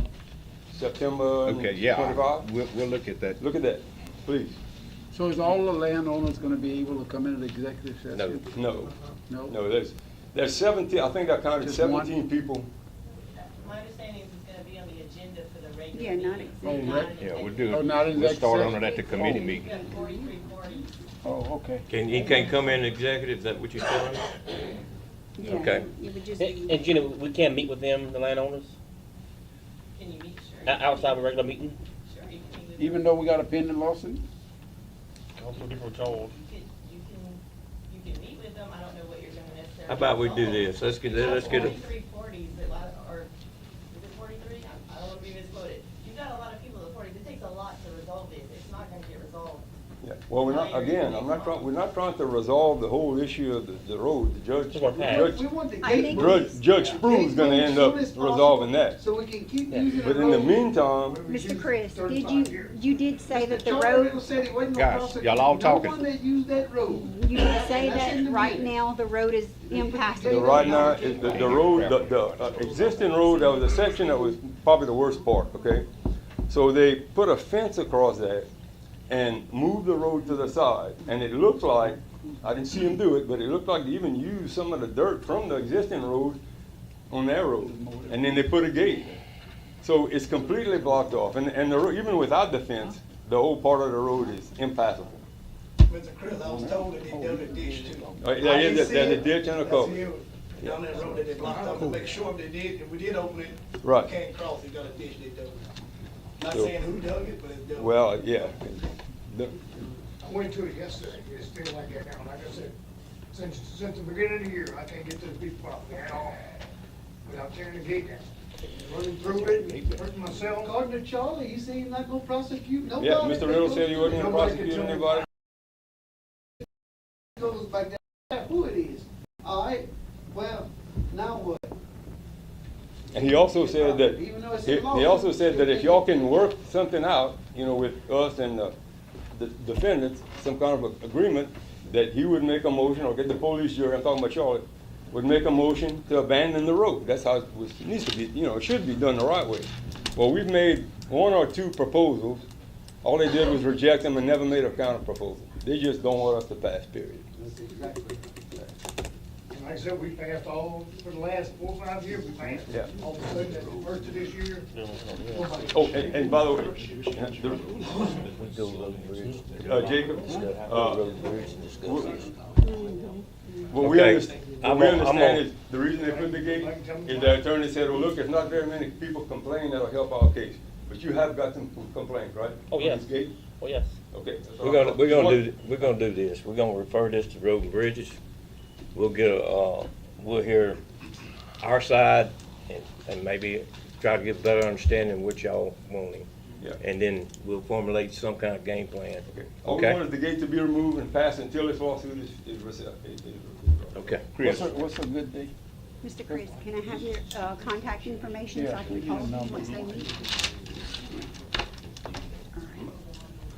September Okay, yeah, 25. we'll look at that. Look at that, please. So is all the landowners gonna be able to come into the executive session? No, No? no, there's 17, I think I counted Just one? 17 people. My understanding is it's gonna be on the agenda for the regular Yeah, meeting. not Oh, executive. right. Yeah, we'll do Oh, it. not in We'll that start on session? it at the committee Oh. meeting. We've got 43 parties. Oh, okay. He can't come in executive, is that what you're telling me? Yeah, Okay. It would just And be, and Gina, we can't meet with them, the landowners, Can you meet, sure? outside of a regular meeting? Sure, you can meet with Even though we got a pending lawsuit? Also different told. You can meet with them, I don't know what you're gonna necessarily. How about we do resolve. this? Let's get a, 43 parties that, or, is it 43? I don't wanna be misquoted. You've got a lot of people at 40, it takes a lot to resolve this, it's not gonna get resolved. Yeah. Well, we're not trying to resolve the whole issue of the road. The judge, We want the I gate think- moved. Judge Spru's gonna end up Soon as possible, resolving that. So we can keep using the But in the road. meantime, Mr. Chris, did 35 years. you did say that the John road, Riddle said he wasn't gonna Guys, prosecute y'all all talking. No one that used that road. you did say That's in that the right minute. now the road is impassable? right now, the road, the existing road, that was a section that was probably the worst part, okay? So they put a fence across that and moved the road to the side, and it looked like, I didn't see them do it, but it looked like they even used some of the dirt from the existing road on their road, and then they put a gate. So it's completely blocked off, and the road, even without the fence, the whole part of the road is impassable. Mr. Chris, I was told that they dug a ditch too. There's a ditch and a culvert. Down that road that they blocked off to make sure if they did, if we did open it, Right. we can't cross, they got a ditch they dug. Not So- saying who dug it, but it's dug. Well, yeah. I went to it yesterday, it's still like that now, like I said, since the beginning of the year, I can't get to the piece of property at all, without tearing the gate down. Running through it, hurting myself. According to Charlie, he said he's not gonna prosecute nobody. Yeah, Mr. Riddle said he wasn't gonna Nobody can prosecute tell me anybody. Goes back down, who it is. All right, well, now what? And he also said that, Even though it's he in law. also said that if y'all can work something out, you know, with us and the defendants, some kind of agreement, that he would make a motion, or get the police jury, I'm talking about Charlotte, would make a motion to abandon the road. That's how it needs to be, you know, it should be done the right way. Well, we've made one or two proposals. All they did was reject them and never made a counter proposal. They just don't want us to pass, period. Exactly. And like I said, we passed all, for the last 4 or 5 years, we passed. Yeah. All of a sudden, at the first of this year. nobody- Oh, and by the way, Jacob, what we Okay. understand is, the reason they put the gate is the attorney said, well, look, there's not very many people complaining that'll help our case. But you have got some complaints, right? Oh, on yes. this gate? Oh, yes. Okay. We're gonna do this. We're gonna refer this to Road and Bridges. We'll we'll hear our side and maybe try to get a better understanding what y'all wanting. Yeah. And then we'll formulate some kind of game plan. All we want is the gate to be removed and passed until this lawsuit is Okay. What's a good day? Mr. Chris, can I have your contact information so I can call them once they meet?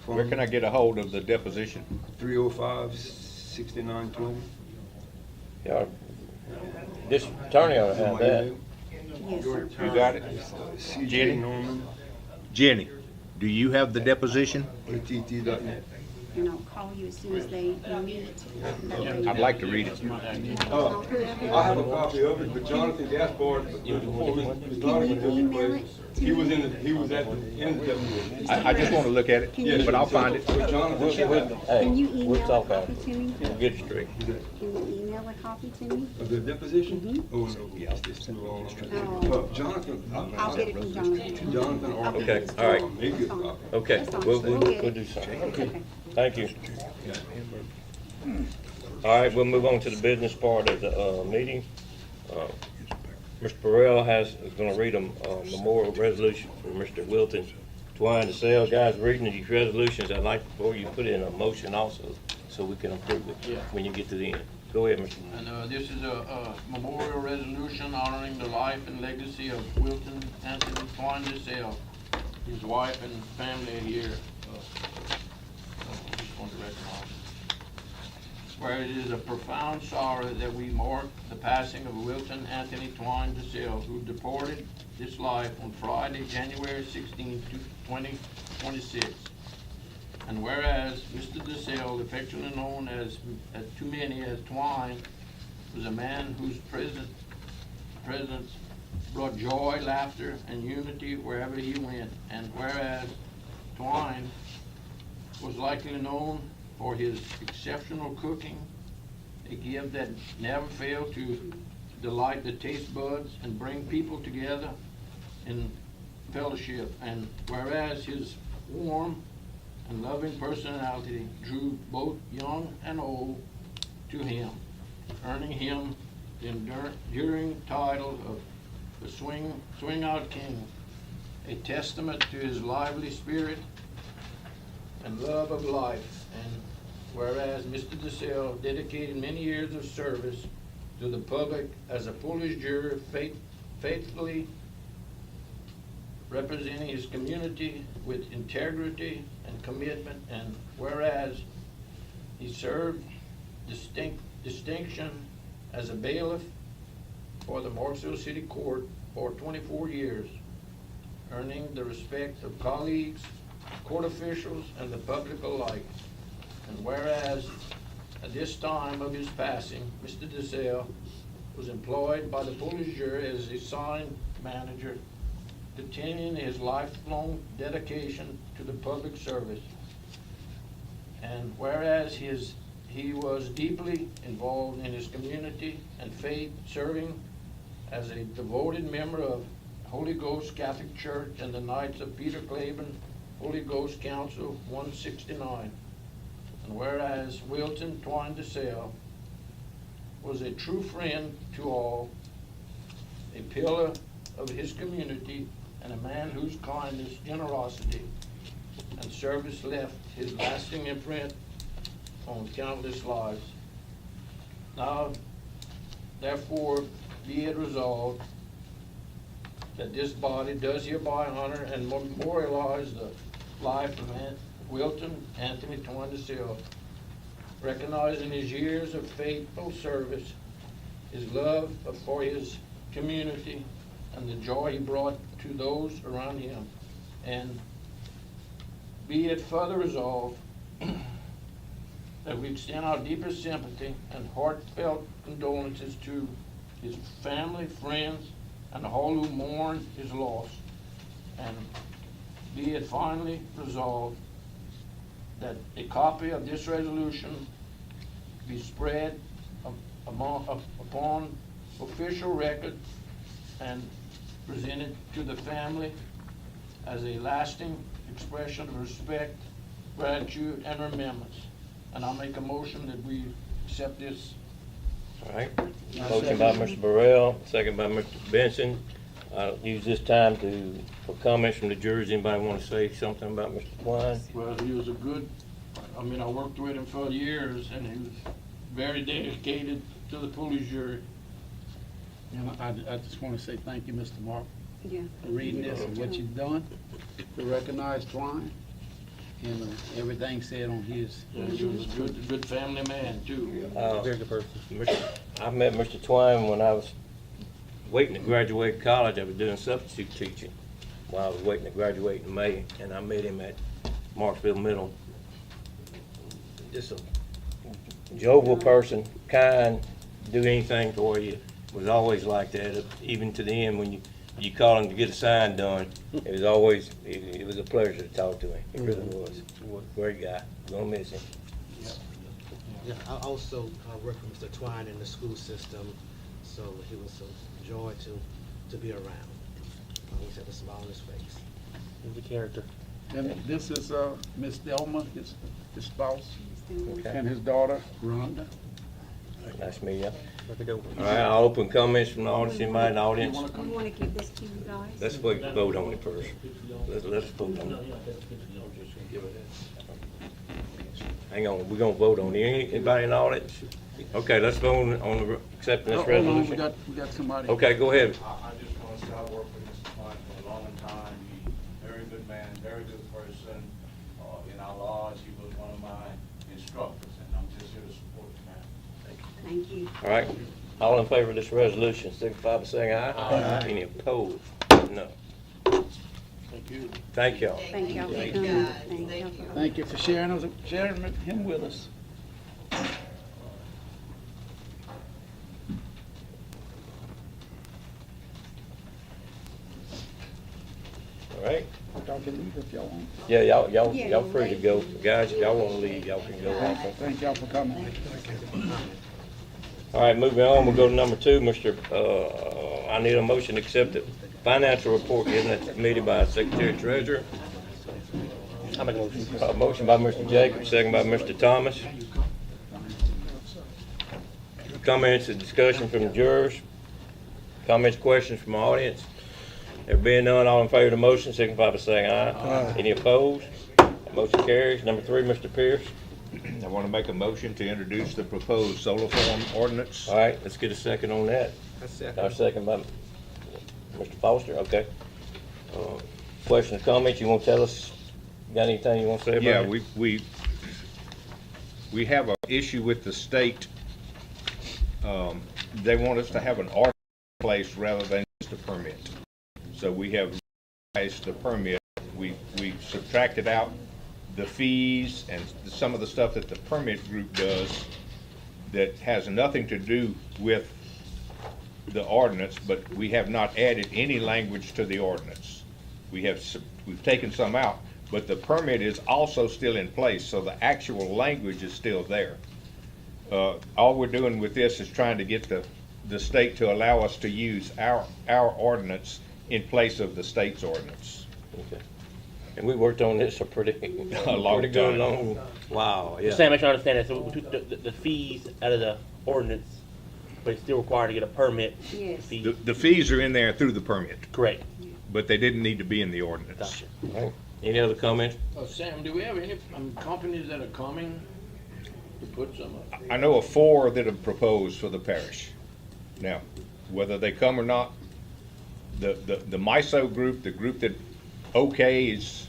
Where can I get a hold of the deposition? 305-6920. Yeah. This attorney ought to have that. Yes, sir. You got it? Jenny? Norman, Jenny, do you have the deposition? att.net. And I'll call you as soon as they meet. I'd like to read it. I have a copy of it, but Jonathan Gaspard, before Jonathan took it place, he was at the end of the. I just want to look at it, but I'll find it. Can you email We'll a talk copy about to me? We'll get it straight. Can you email a copy to me? Of the deposition? Mm-hmm. Oh, no, yes, it's too long. Jonathan. I'll get it from Jonathan. Jonathan or. Okay, all right. Maybe a copy. Okay, That's fine. we'll We'll get it. do something. Okay. Thank you. All right, we'll move on to the business part of the meeting. Mr. Burrell is gonna read a memorial resolution for Mr. Wilton Twine to sell. Guys, reading these resolutions, I'd like before you put in a motion also, so we can approve it when you get to the end. Go ahead, Mr. And this is a memorial resolution honoring the life and legacy of Wilton Anthony Twine DeSalle. His wife and family are here. Just want to recognize. Where it is a profound sorrow that we mark the passing of Wilton Anthony Twine DeSalle, who departed this life on Friday, January 16, 2026. And whereas Mr. DeSalle, affectionately known as to many as Twine, was a man whose presence brought joy, laughter, and unity wherever he went. And whereas Twine was likely known for his exceptional cooking, a gift that never failed to delight the taste buds and bring people together in fellowship. And whereas his warm and loving personality drew both young and old to him, earning him the enduring title of the Swing Out King, a testament to his lively spirit and love of life. And whereas Mr. DeSalle dedicated many years of service to the public as a Polish juror, faithfully representing his community with integrity and commitment, and whereas he served distinction as a bailiff for the Marksville City Court for 24 years, earning the respect of colleagues, court officials, and the public alike. And whereas at this time of his passing, Mr. DeSalle was employed by the Polish jury as a sign manager, continuing his lifelong dedication to the public service. And whereas he was deeply involved in his community and faith, serving as a devoted member of Holy Ghost Catholic Church and the Knights of Peter Claiborne Holy Ghost Council 169. And whereas Wilton Twine DeSalle was a true friend to all, a pillar of his community, and a man whose kindness, generosity, and service left his lasting imprint on countless lives. Now, therefore, be it resolved that this body does hereby honor and memorialize the life of Wilton Anthony Twine DeSalle, recognizing his years of faithful service, his love for his community, and the joy he brought to those around him. And be it further resolved that we extend our deepest sympathy and heartfelt condolences to his family, friends, and all who mourn his loss. And be it finally resolved that a copy of this resolution be spread upon official record and presented to the family as a lasting expression of respect gratitude, and remembrance. And I'll make a motion that we accept this. All right. Motion by Mr. Burrell, second by Mr. Benson. I'll use this time for comments from the jurors. Anybody want to say something about Mr. Twine? Well, he was I worked with him for years, and he was very dedicated to the police jury. And I just want to say thank you, Mr. Mark, Yeah. for reading this and what you've done to recognize Twine and everything said on his. And he was a good family man, too. Very good person. I met Mr. Twine when I was waiting to graduate college. I was doing substitute teaching while I was waiting to graduate in May, and I met him at Marksville Middle. Just a jovial person, kind, do anything for you. Was always like that, even to the end when you call him to get a sign done. It was always, it was a pleasure to talk to him. It really was. Great guy. Gonna miss him. Yeah, I also worked with Mr. Twine in the school system, so he was a joy to be around. Always had a smile on his face. He's a character. And this is Miss Delma, his spouse, Okay. and his daughter, Rhonda. Nice to meet you. Let All right, I'll open comments from the audience. Anybody in the audience? You want to give this to you guys? Let's vote on it first. Let's vote on it. Hang on, we're gonna vote on it. Anybody in the audience? Okay, let's vote on accepting this Hold on, resolution. we got somebody. Okay, go ahead. I just want to say I worked with Mr. Klein for a long time. He's a very good man, very good person. In our lodge, he was one of my instructors, and I'm just here to support the man. Thank you. All right, all in favor of this resolution, signify by saying aye. Aye. Any opposed? No. Thank you. Thank y'all. Thank y'all for Thank coming. you. Thank y'all. Thank you for sharing him with us. All right. Y'all can leave if y'all want. Yeah, y'all Yeah, free to go. Guys, if y'all wanna leave, y'all can go also. Thank y'all for coming. All right, moving on, we'll go to number 2, I need a motion to accept the financial report given at the committee by Secretary Treasurer. I'll make a motion. Motion by Mr. Jacobs, second by Mr. Thomas. Comments and discussion from the jurors. Comments, questions from the audience. There being none, all in favor of the motion, signify by saying aye. Aye. Any opposed? Motion carries. Number 3, Mr. Pierce. I want to make a motion to introduce the proposed solar farm ordinance. All right, let's get a second on that. Our second by Mr. Foster, okay. Questions, comments, you want to tell us, got anything you want to say about it? Yeah, we have an issue with the state. They want us to have an ordinance in place rather than just a permit. So we have revised the permit. We subtracted out the fees and some of the stuff that the permit group does that has nothing to do with the ordinance, but we have not added any language to the ordinance. We've taken some out, but the permit is also still in place, so the actual language is still there. All we're doing with this is trying to get the state to allow us to use our ordinance in place of the state's ordinance. Okay. And we worked on this a pretty long good time. long, wow, yeah. Sam, make sure I understand that. So we took the fees out of the ordinance, but it's still required to get a permit. Yes. Fee. The fees are in there through the permit, Correct. but they didn't need to be in the ordinance. Gotcha. All right. Any other comments? Sam, do we have any companies that are coming to put some up? I know of 4 that have proposed for the parish. Now, whether they come or not, the MISO group, the group that okays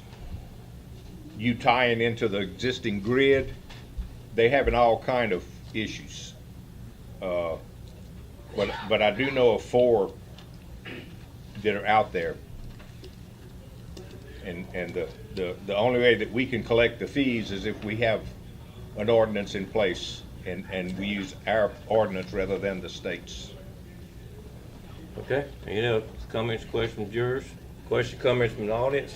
you tying into the existing grid, they having all kind of issues. But I do know of 4 that are out there. And the only way that we can collect the fees is if we have an ordinance in place and we use our ordinance rather than the state's. Okay, any other comments, questions from jurors? Questions, comments from the audience?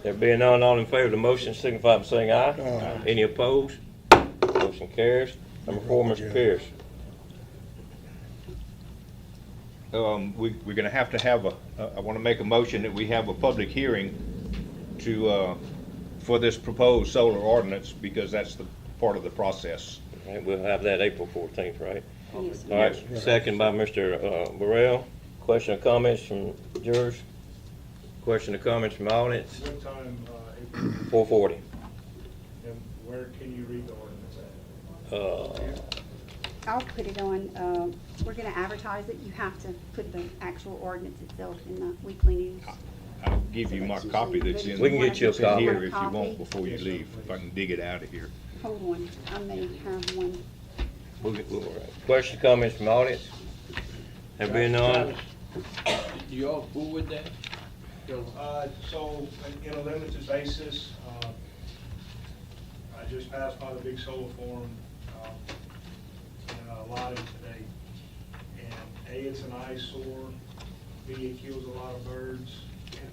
There being none, all in favor of the motion, signify by saying aye. Aye. Any opposed? Motion carries. Number 4, Mr. Pierce. We're gonna have I wanna make a motion that we have a public hearing to for this proposed solar ordinance, because that's the part of the process. All right, we'll have that April 14th, right? Yes. All right, second by Mr. Burrell. Question or comments from jurors? Question or comments from audience? What time, April, 4:40. and where can you read the ordinance at? I'll put it on, we're gonna advertise it. You have to put the actual ordinance itself in the weekly news. I'll give you my copy that's in. We can get you a that's in copy. here if you want before you leave, if I can dig it out of here. Hold on, I may have one. All right. Question or comments from audience? Have been none? You all cool with that? So, in a limited basis, I just passed by the big solar farm, in Lottie today. And A, it's an eyesore, B, it kills a lot of birds, and,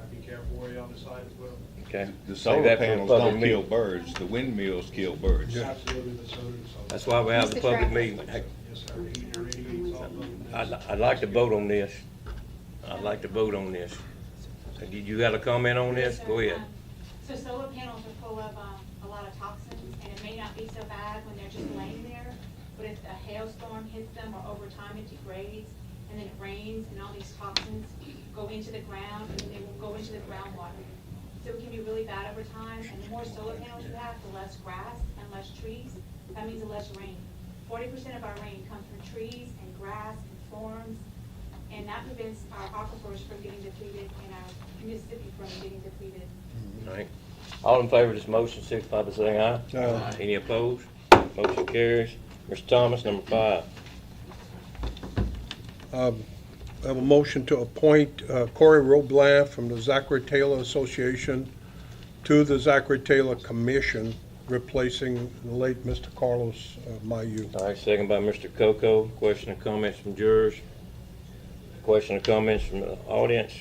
I'd be careful where you decide to put them. Okay. The Save solar that for the panels public don't kill meeting. birds, the windmills kill birds. Absolutely, the solar. That's why we have the Mr. public Travis. meeting. Yes, sir, it irradiates all of them. I'd like to vote on this. I'd like to vote on this. So you got a comment on this? Go ahead. So solar panels are full of a lot of toxins, and it may not be so bad when they're just laying there, but if a hailstorm hits them or over time it degrades, and then it rains, and all these toxins go into the ground, and they will go into the groundwater. So it can be really bad over time, and the more solar panels you have, the less grass and less trees. That means the less rain. 40% of our rain comes from trees and grass and thorns, and that prevents our aquifers from getting depleted and our Mississippi from getting depleted. All right. All in favor of this motion, signify by saying aye. Aye. Any opposed? Motion carries. Mr. Thomas, number 5. I have a motion to appoint Corey Roblant from the Zachary Taylor Association to the Zachary Taylor Commission, replacing the late Mr. Carlos Mayu. All right, second by Mr. Coco. Question or comments from jurors? Question or comments from the audience?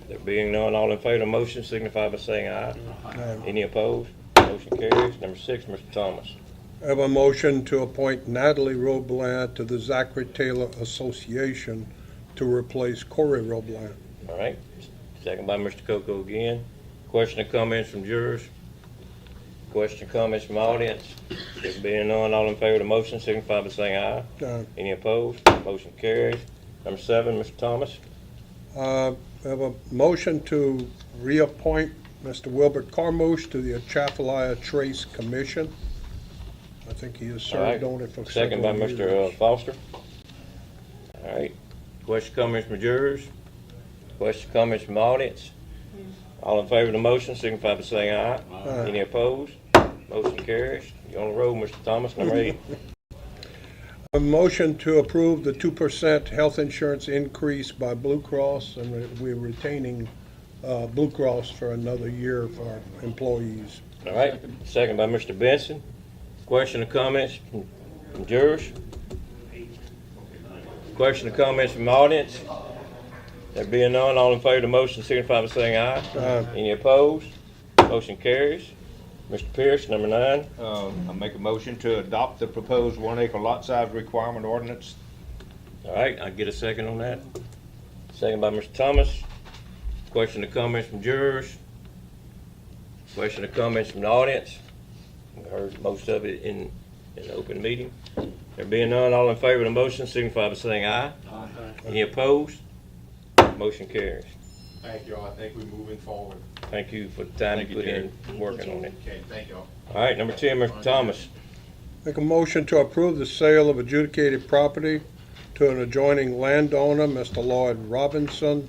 There being none, all in favor of the motion signify by saying aye. Aye. Any opposed? Motion carries. Number 6, Mr. Thomas. I have a motion to appoint Natalie Roblant to the Zachary Taylor Association to replace Corey Roblant. All right, second by Mr. Coco again. Question or comments from jurors? Question or comments from audience? There being none, all in favor of the motion signify by saying aye. Aye. Any opposed? Motion carries. Number 7, Mr. Thomas. I have a motion to reappoint Mr. Wilbert Carmouche to the Atchafalaya Trace Commission. I think he has All right. served on it for Second by several Mr. years. Foster. All right. Question, comments from jurors? Question, comments from audience? All in favor of the motion, signify by saying aye. Aye. Any opposed? Motion carries. You on the roll, Mr. Thomas, number 8. A motion to approve the 2% health insurance increase by Blue Cross, and we're retaining Blue Cross for another year for our employees. All right. Second by Mr. Benson. Question or comments from jurors? Question or comments from audience? There being none, all in favor of the motion signify by saying aye. Aye. Any opposed? Motion carries. Mr. Pierce, number 9. I make a motion to adopt the proposed 1 acre lot size requirement ordinance. All right, I get a second on that. Second by Mr. Thomas. Question or comments from jurors? Question or comments from the audience? We heard most of it in the open meeting. There being none, all in favor of the motion signify by saying aye. Aye. Any opposed? Motion carries. Thank you all. I think we're moving forward. Thank you for the time you Thank you, put in Jerry. working on it. Okay, thank you all. All right, number 10, Mr. Thomas. Make a motion to approve the sale of adjudicated property to an adjoining landowner, Mr. Lloyd Robinson,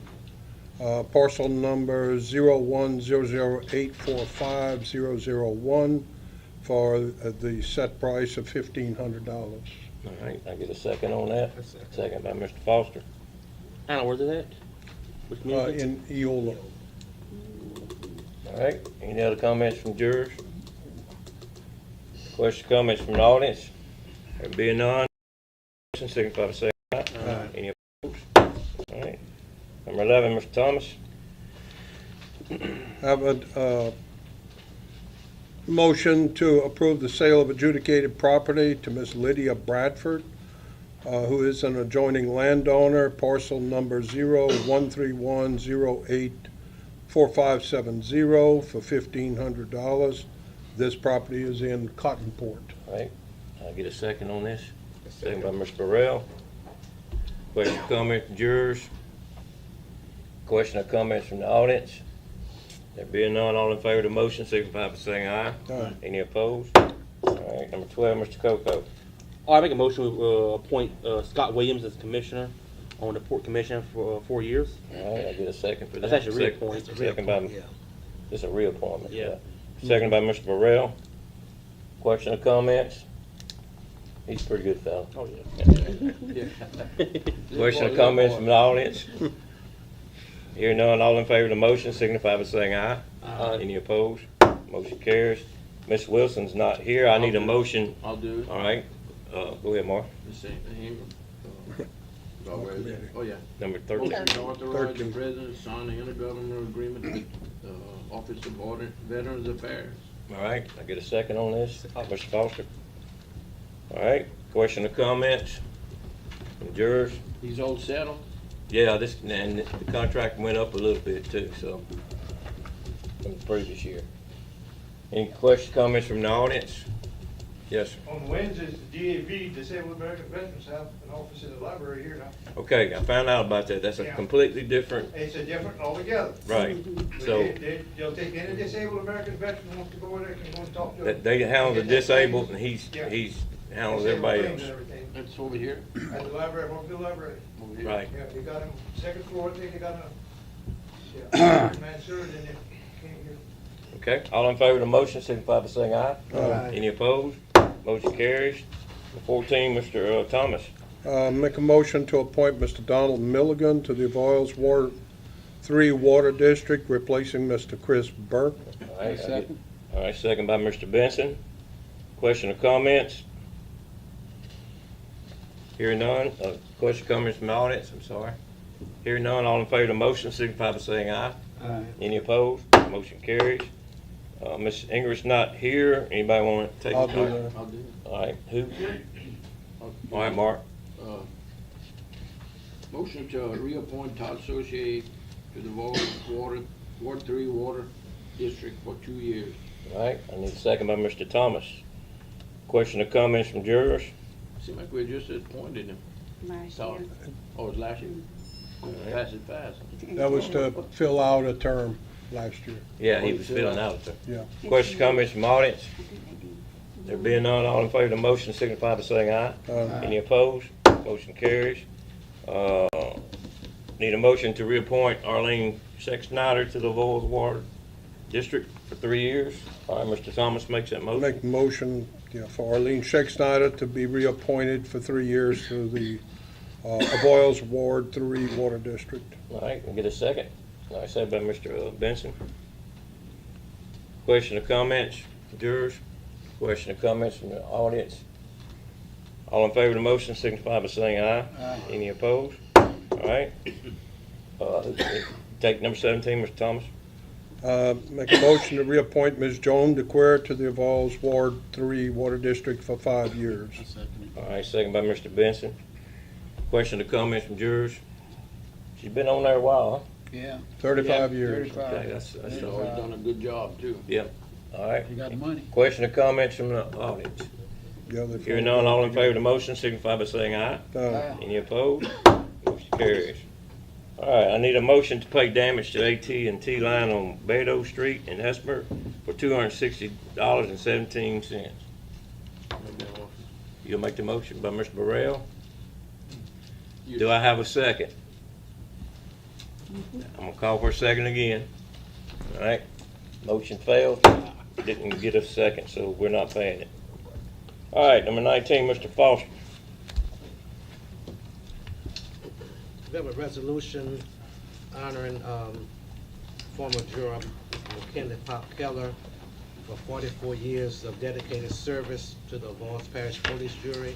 parcel number 0100845001, for the set price of $1,500. All right, I get a second on that. Second by Mr. Foster. I don't know, where's it at? Which community? In Eola. All right, any other comments from jurors? Question, comments from the audience? There being none, motion signify by saying aye. Aye. Any opposed? All right. Number 11, Mr. Thomas. Have a motion to approve the sale of adjudicated property to Ms. Lydia Bradford, who is an adjoining landowner, parcel number 4570 for $1,500. This property is in Cottonport. All right, I'll get a second on this. Second by Mr. Burrell. Question, comment from jurors? Question or comments from the audience? There being none, all in favor of the motion, signify by saying aye. Aye. Any opposed? All right, number 12, Mr. Coco. I make a motion to appoint Scott Williams as commissioner on the Port Commission for 4 years. All right, I'll get a second for that. That's actually a reappointment. Second by, Yeah. it's a reappointment. Yeah. Second by Mr. Burrell. Question or comments? He's a pretty good fellow. Oh, yeah. Question or comments from the audience? Hearing none, all in favor of the motion, signify by saying aye. Aye. Any opposed? Motion carries. Ms. Wilson's not here. I need a motion. I'll do it. All right, go ahead, Mark. This ain't him. Oh, yeah. Number 13. Motion to authorize the 13. president to sign the intergovernmental agreement with Office of Veterans Affairs. All right, I get a second on this. Mr. Foster. All right, question or comments from jurors? He's all settled. Yeah, this, and the contract went up a little bit too, so, from the previous year. Any questions, comments from the audience? Yes, sir. On Wednesdays, the DAV, Disabled American Veterans, have an office in the library here now. Okay, I found out about that. That's a Yeah. completely different, It's a different altogether. right. But So, they'll take any disabled American veteran who wants to go in there, can go and talk to them. they handle the Get their disabled and claims. Yeah. he's handles Disabled everybody claims else. and everything. It's over here. At the library, Horseville Library. Over here. Right. Yeah, they got them, second floor, I think they got a, man served in it, came here. Okay, all in favor of the motion, signify by saying aye. Aye. Any opposed? Motion carries. 14, Mr. Thomas. Make a motion to appoint Mr. Donald Milligan to the Avoyelles Ward 3 Water District, replacing Mr. Chris Burke. All right, all right, second by Mr. Benson. Question or comments? Hearing none. Question, comments from the audience? I'm sorry. Hearing none, all in favor of the motion, signify by saying aye. Aye. Any opposed? Motion carries. Ms. Ingrid's not here. Anybody want to take? I'll do that. I'll do it. All right, who? All right, Mark. Motion to reappoint Todd Associate to the Ward 3 Water District for 2 years. All right, I need a second by Mr. Thomas. Question or comments from jurors? Seemed like we just appointed him. Last Todd. year. Oh, it's last year? Pass it fast. That was to fill out a term last year. Yeah, he was filling out there. Yeah. Question, comments from audience? There being none, all in favor of the motion, signify by saying aye. Aye. Any opposed? Motion carries. Need a motion to reappoint Arlene Sexsnyder to the Avoyelles Water District for 3 years. All right, Mr. Thomas makes that motion. Make a motion, for Arlene Sexsnyder to be reappointed for 3 years to the Avoyelles Ward 3 Water District. All right, we'll get a second. All right, second by Mr. Benson. Question or comments, jurors? Question or comments from the audience? All in favor of the motion, signify by saying aye. Aye. Any opposed? All right. Take number 17, Mr. Thomas. Make a motion to reappoint Ms. Joan DeQuire to the Avoyelles Ward 3 Water District for 5 years. All right, second by Mr. Benson. Question or comments from jurors? She's been on there a while, Yeah. 35 Yeah, years. 35. Okay, that's He's always done a good job, too. huh? Yep. All right. You got the money. Question or comments from the audience? The other Hearing none, all in favor of the motion, signify by saying aye. Aye. Any opposed? Motion carries. All right, I need a motion to pay damage to AT&T line on Beto Street in Hesper for $260.17. You'll make the motion by Mr. Burrell? Do I have a second? I'm gonna call for a second again. All right, motion failed. Didn't get a second, so we're not paying it. All right, number 19, Mr. Foster. We have a resolution honoring former juror McKinley Pop Keller for 44 years of dedicated service to the Avoyelles Parish Police Jury.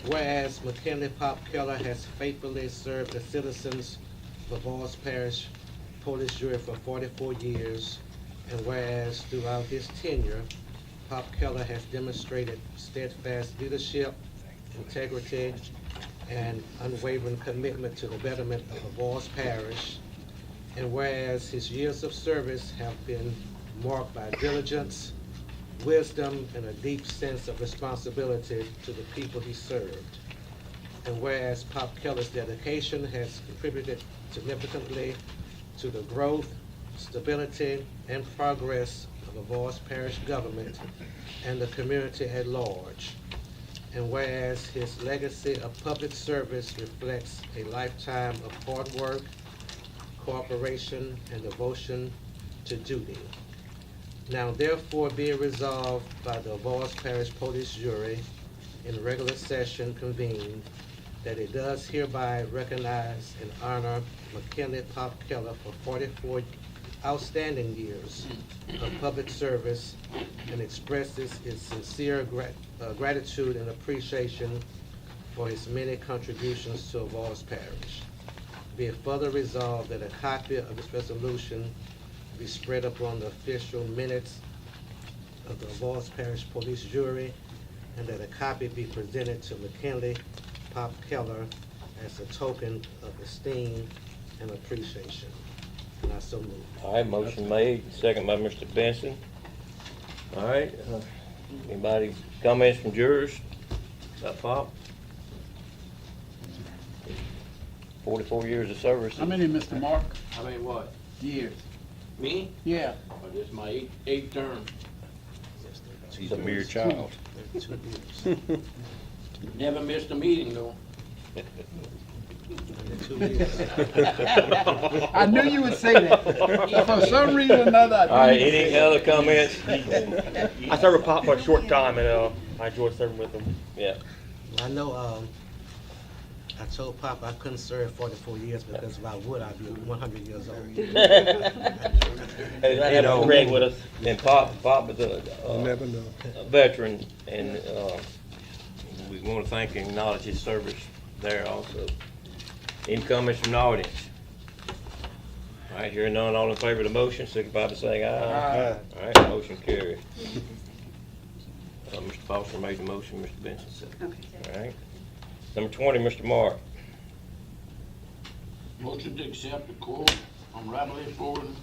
Whereas McKinley Pop Keller has faithfully served the citizens of Avoyelles Parish Police Jury for 44 years, and whereas throughout his tenure, Pop Keller has demonstrated steadfast leadership, integrity, and unwavering commitment to the betterment of Avoyelles Parish. And whereas his years of service have been marked by diligence, wisdom, and a deep sense of responsibility to the people he served. And whereas Pop Keller's dedication has contributed significantly to the growth, stability, and progress of Avoyelles Parish government and the community at large. And whereas his legacy of public service reflects a lifetime of hard work, cooperation, and devotion to duty. Now therefore be it resolved by the Avoyelles Parish Police Jury in regular session convened that it does hereby recognize and honor McKinley Pop Keller for 44 outstanding years of public service and expresses its sincere gratitude and appreciation for his many contributions to Avoyelles Parish. Be it further resolved that a copy of this resolution be spread upon the official minutes of the Avoyelles Parish Police Jury, and that a copy be presented to McKinley Pop Keller as a token of esteem and appreciation. And I so move. All right, motion made, second by Mr. Benson. All right, anybody comments from jurors about Pop? 44 years of service. How many, Mr. Mark? I mean, what? Years. Me? Yeah. Well, this is my eighth term. He's a mere child. Never missed a meeting, though. I knew you would say that. For some reason or another, I knew All right, you would any say other comments? I served with Pop for a short time, and I enjoyed serving with him. Yeah. I know, I told Pop I couldn't serve 44 years because if I would, I'd be 100 years old. You know, Greg with us. And Pop is a veteran, and we want to thank and acknowledge his service there also. Any comments from the audience? All right, hearing none, all in favor of the motion, signify by saying aye. Aye. All right, motion carries. Mr. Foster made the motion, Mr. Benson said. Okay. All right. Number 20, Mr. Mark. Motion to accept the quote on Rabelais flooring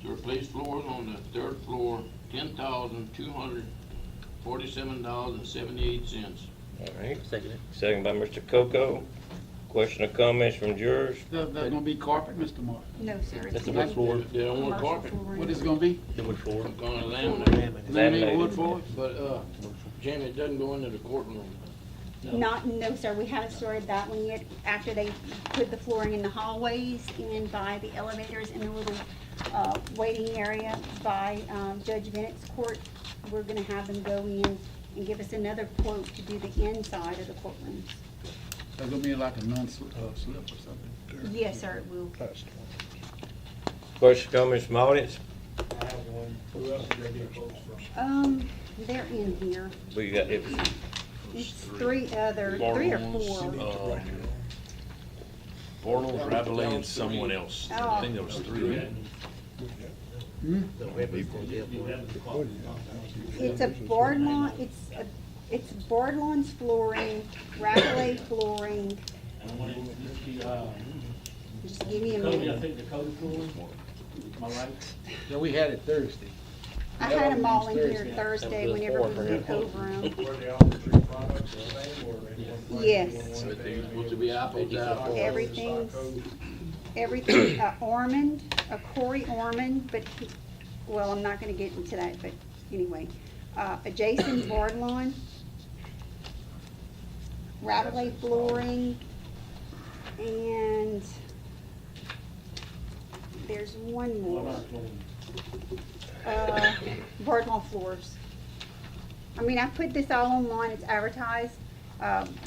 to replace floors on the third floor, $10,247.78. All right. Second it. Second by Mr. Coco. Question or comments from jurors? There's gonna be carpet, Mr. Mark? No, sir. That's the wood floor. They don't want carpet. What is it gonna be? The wood floor. Gonna laminate. Laminate wood for it? But, Jamie, it doesn't go into the courtroom. No, sir, we haven't started that one yet. After they put the flooring in the hallways and by the elevators in the little waiting area by Judge Bennett's court, we're gonna have them go in and give us another quote to do the inside of the courtrooms. That's gonna be like a non-slip or something? Yes, sir, it will. Question, comments from the audience? I have one. Who else did they get quotes from? They're in here. We got it. It's three or four. Barlow, Rabelais, and someone else. I think there was three. It's a board lawn, it's board lawns flooring, Rabelais flooring. Just give me a minute. I think the Cody flooring, am I right? Yeah, we had it Thursday. I had them all in here Thursday whenever we went over them. Were they all the three products the same, or they one? Yes. Everything's supposed to be apples to apples. Everything, Ormond, a Corey Ormond, but well, I'm not gonna get into that, but anyway. A Jason Bardlawn, Rabelais flooring, and there's one more. Bardlawn floors. I mean, I put this all online, it's advertised.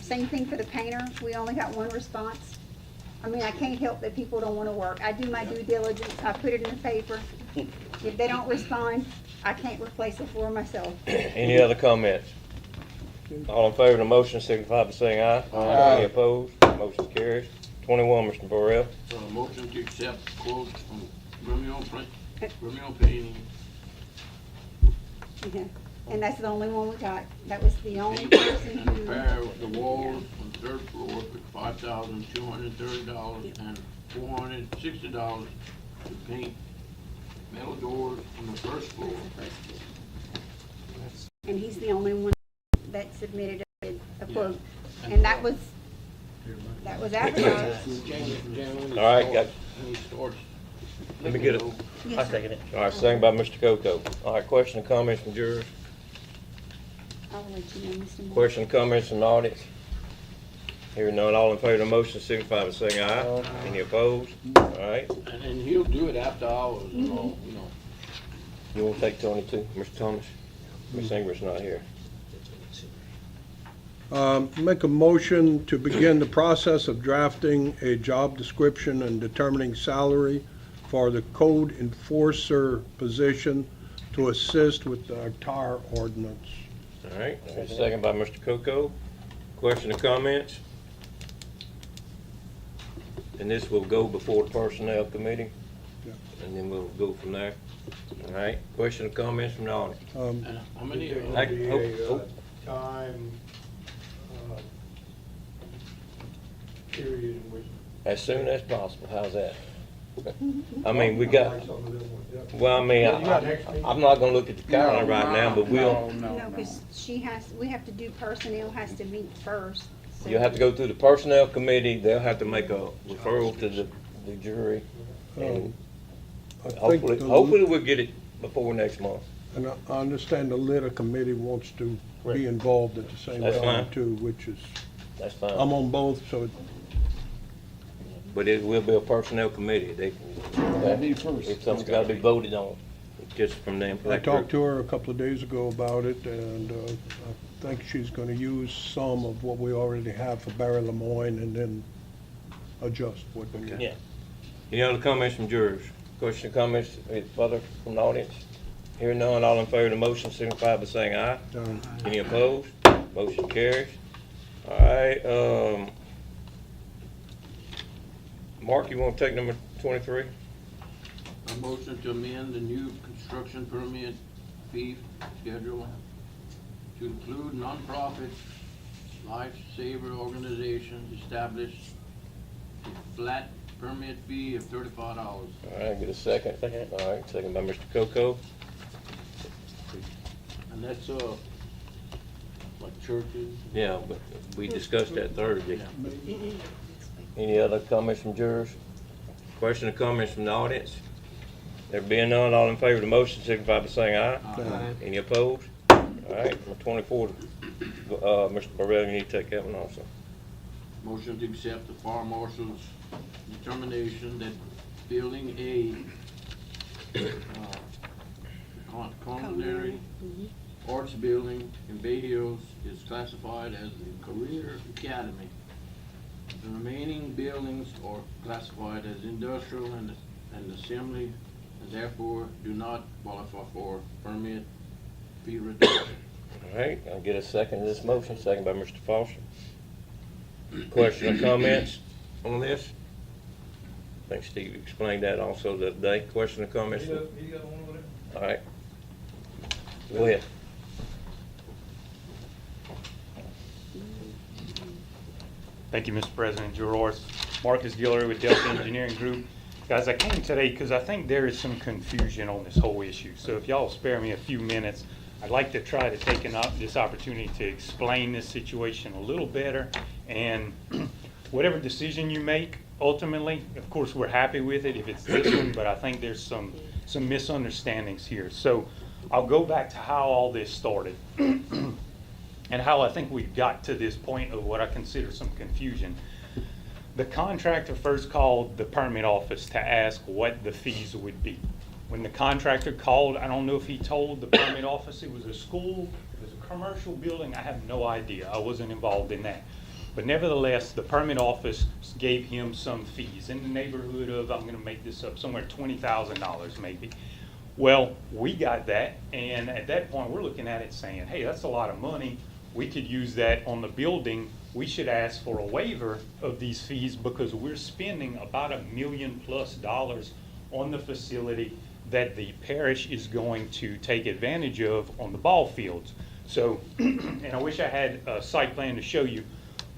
Same thing for the painter, we only got one response. I mean, I can't help that people don't wanna work. I do my due diligence, I put it in the paper. If they don't respond, I can't replace the floor myself. Any other comments? All in favor of the motion, signify by saying aye. Aye. Any opposed? Motion carries. 21, Mr. Burrell. Motion to accept quotes from Romeo Painting. Yeah. And that's the only one we got. That was the only person And who. repair the walls on the third floor for $5,230 and $460 to paint metal doors on the first floor. And he's the only one that submitted a quote. And that was advertised. All right, got, let me get it. Yes, I sir. second it. All right, second by Mr. Coco. All right, question and comments from jurors? I'll let you know, Mr. Moore. Question and comments from the audience? Hearing none, all in favor of the motion signify by saying aye. Any opposed? All right. And then he'll do it after hours and all, you know. You want to take Tony too, Mr. Thomas? Ms. Ingram's not here. Make a motion to begin the process of drafting a job description and determining salary for the code enforcer position to assist with the tire ordinance. All right, second by Mr. Coco. Question or comments? And this will go before the personnel committee, and then we'll go from there. All right, question or comments from the audience? And how many? Time, period in which. As soon as possible, how's that? I mean, we got, well, I mean, I'm not gonna look at the calendar right now, but we'll, No, because we have to do, personnel has to meet first. So- you'll have to go through the personnel committee, they'll have to make a referral to the jury. And hopefully we'll get it before next month. And I understand the litter committee wants to be involved at the same That's time fine. too, which is, That's fine. I'm on both, so But it will be a personnel committee. They can, if something's gotta be voted on, just from them. I talked to her a couple of days ago about it, and I think she's gonna use some of what we already have for Barry Lemoyne and then adjust what we need. Yeah. Any other comments from jurors? Question or comments further from the audience? Hearing none, all in favor of the motion signify by saying aye. Any opposed? Motion carries. All right, Mark, you wanna take number 23? A motion to amend the new construction permit fee schedule to include nonprofit lifesaver organizations established a flat permit fee of $35. All right, get a second. All right, second by Mr. Coco. And that's, like churches. Yeah, but we discussed that Thursday. Any other comments from jurors? Question or comments from the audience? There being none, all in favor of the motion signify by saying aye. Aye. Any opposed? All right, number 24, Mr. Burrell, you need to take that one also. Motion to accept the fire marshal's determination that building A, culinary arts building in Bay Hills is classified as a career academy. The remaining buildings are classified as industrial and assembly, and therefore do not qualify for permit fee reduction. All right, I'll get a second to this motion, second by Mr. Foster. Question or comments on this? I think Steve explained that also the other day. Question or comments? He got one over there. All right. Go ahead. Thank you, Mr. President. Jurors, Marcus Guillory with Delta Engineering Group. Guys, I came today because I think there is some confusion on this whole issue. So if y'all spare me a few minutes, I'd like to try to take this opportunity to explain this situation a little better. And whatever decision you make, ultimately, of course, we're happy with it if it's this one, but I think there's some misunderstandings here. So I'll go back to how all this started. And how I think we got to this point of what I consider some confusion. The contractor first called the permit office to ask what the fees would be. When the contractor called, I don't know if he told the permit office it was a school, it was a commercial building, I have no idea. I wasn't involved in that. But nevertheless, the permit office gave him some fees in the neighborhood of, I'm gonna make this up, somewhere $20,000 maybe. Well, we got that, and at that point, we're looking at it saying, hey, that's a lot of money. We could use that on the building. We should ask for a waiver of these fees because we're spending about $1 million+ on the facility that the parish is going to take advantage of on the ball fields. So, and I wish I had a site plan to show you,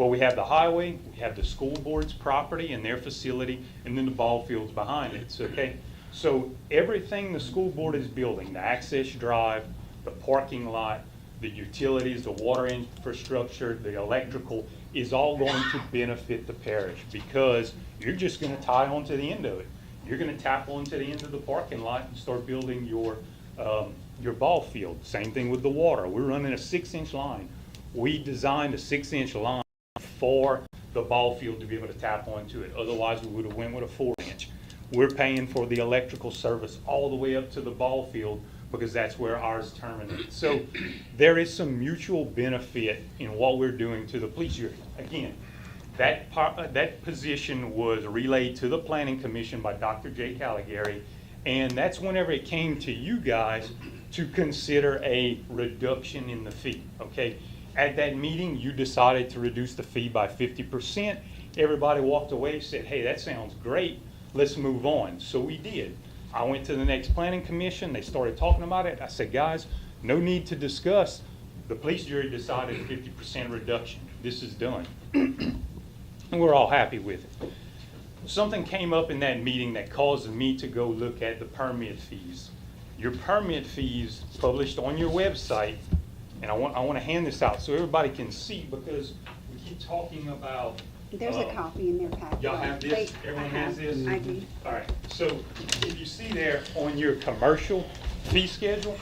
But we have the highway, we have the school board's property and their facility, and then the ball fields behind it, so, okay? So everything the school board is building, the access drive, the parking lot, the utilities, the water infrastructure, the electrical, is all going to benefit the parish, because you're just gonna tie onto the end of it. You're gonna tap onto the end of the parking lot and start building your ball field. Same thing with the water. We're running a 6-inch line. We designed a 6-inch line for the ball field to be able to tap onto it. Otherwise, we would have went with a 4-inch. We're paying for the electrical service all the way up to the ball field because that's where ours terminates. So there is some mutual benefit in what we're doing to the police jury. Again, that position was relayed to the Planning Commission by Dr. Jay Caligari, and that's whenever it came to you guys to consider a reduction in the fee, okay? At that meeting, you decided to reduce the fee by 50%. Everybody walked away and said, hey, that sounds great, let's move on. So we did. I went to the next Planning Commission, they started talking about it. I said, guys, no need to discuss. The police jury decided 50% reduction. This is done. And we're all happy with it. Something came up in that meeting that caused me to go look at the permit fees. Your permit fees published on your website, and I want to hand this out so everybody can see, because we keep talking about. There's a copy in their packet. Y'all have this? Everyone has this? I do. All right. So if you see there on your commercial fee schedule,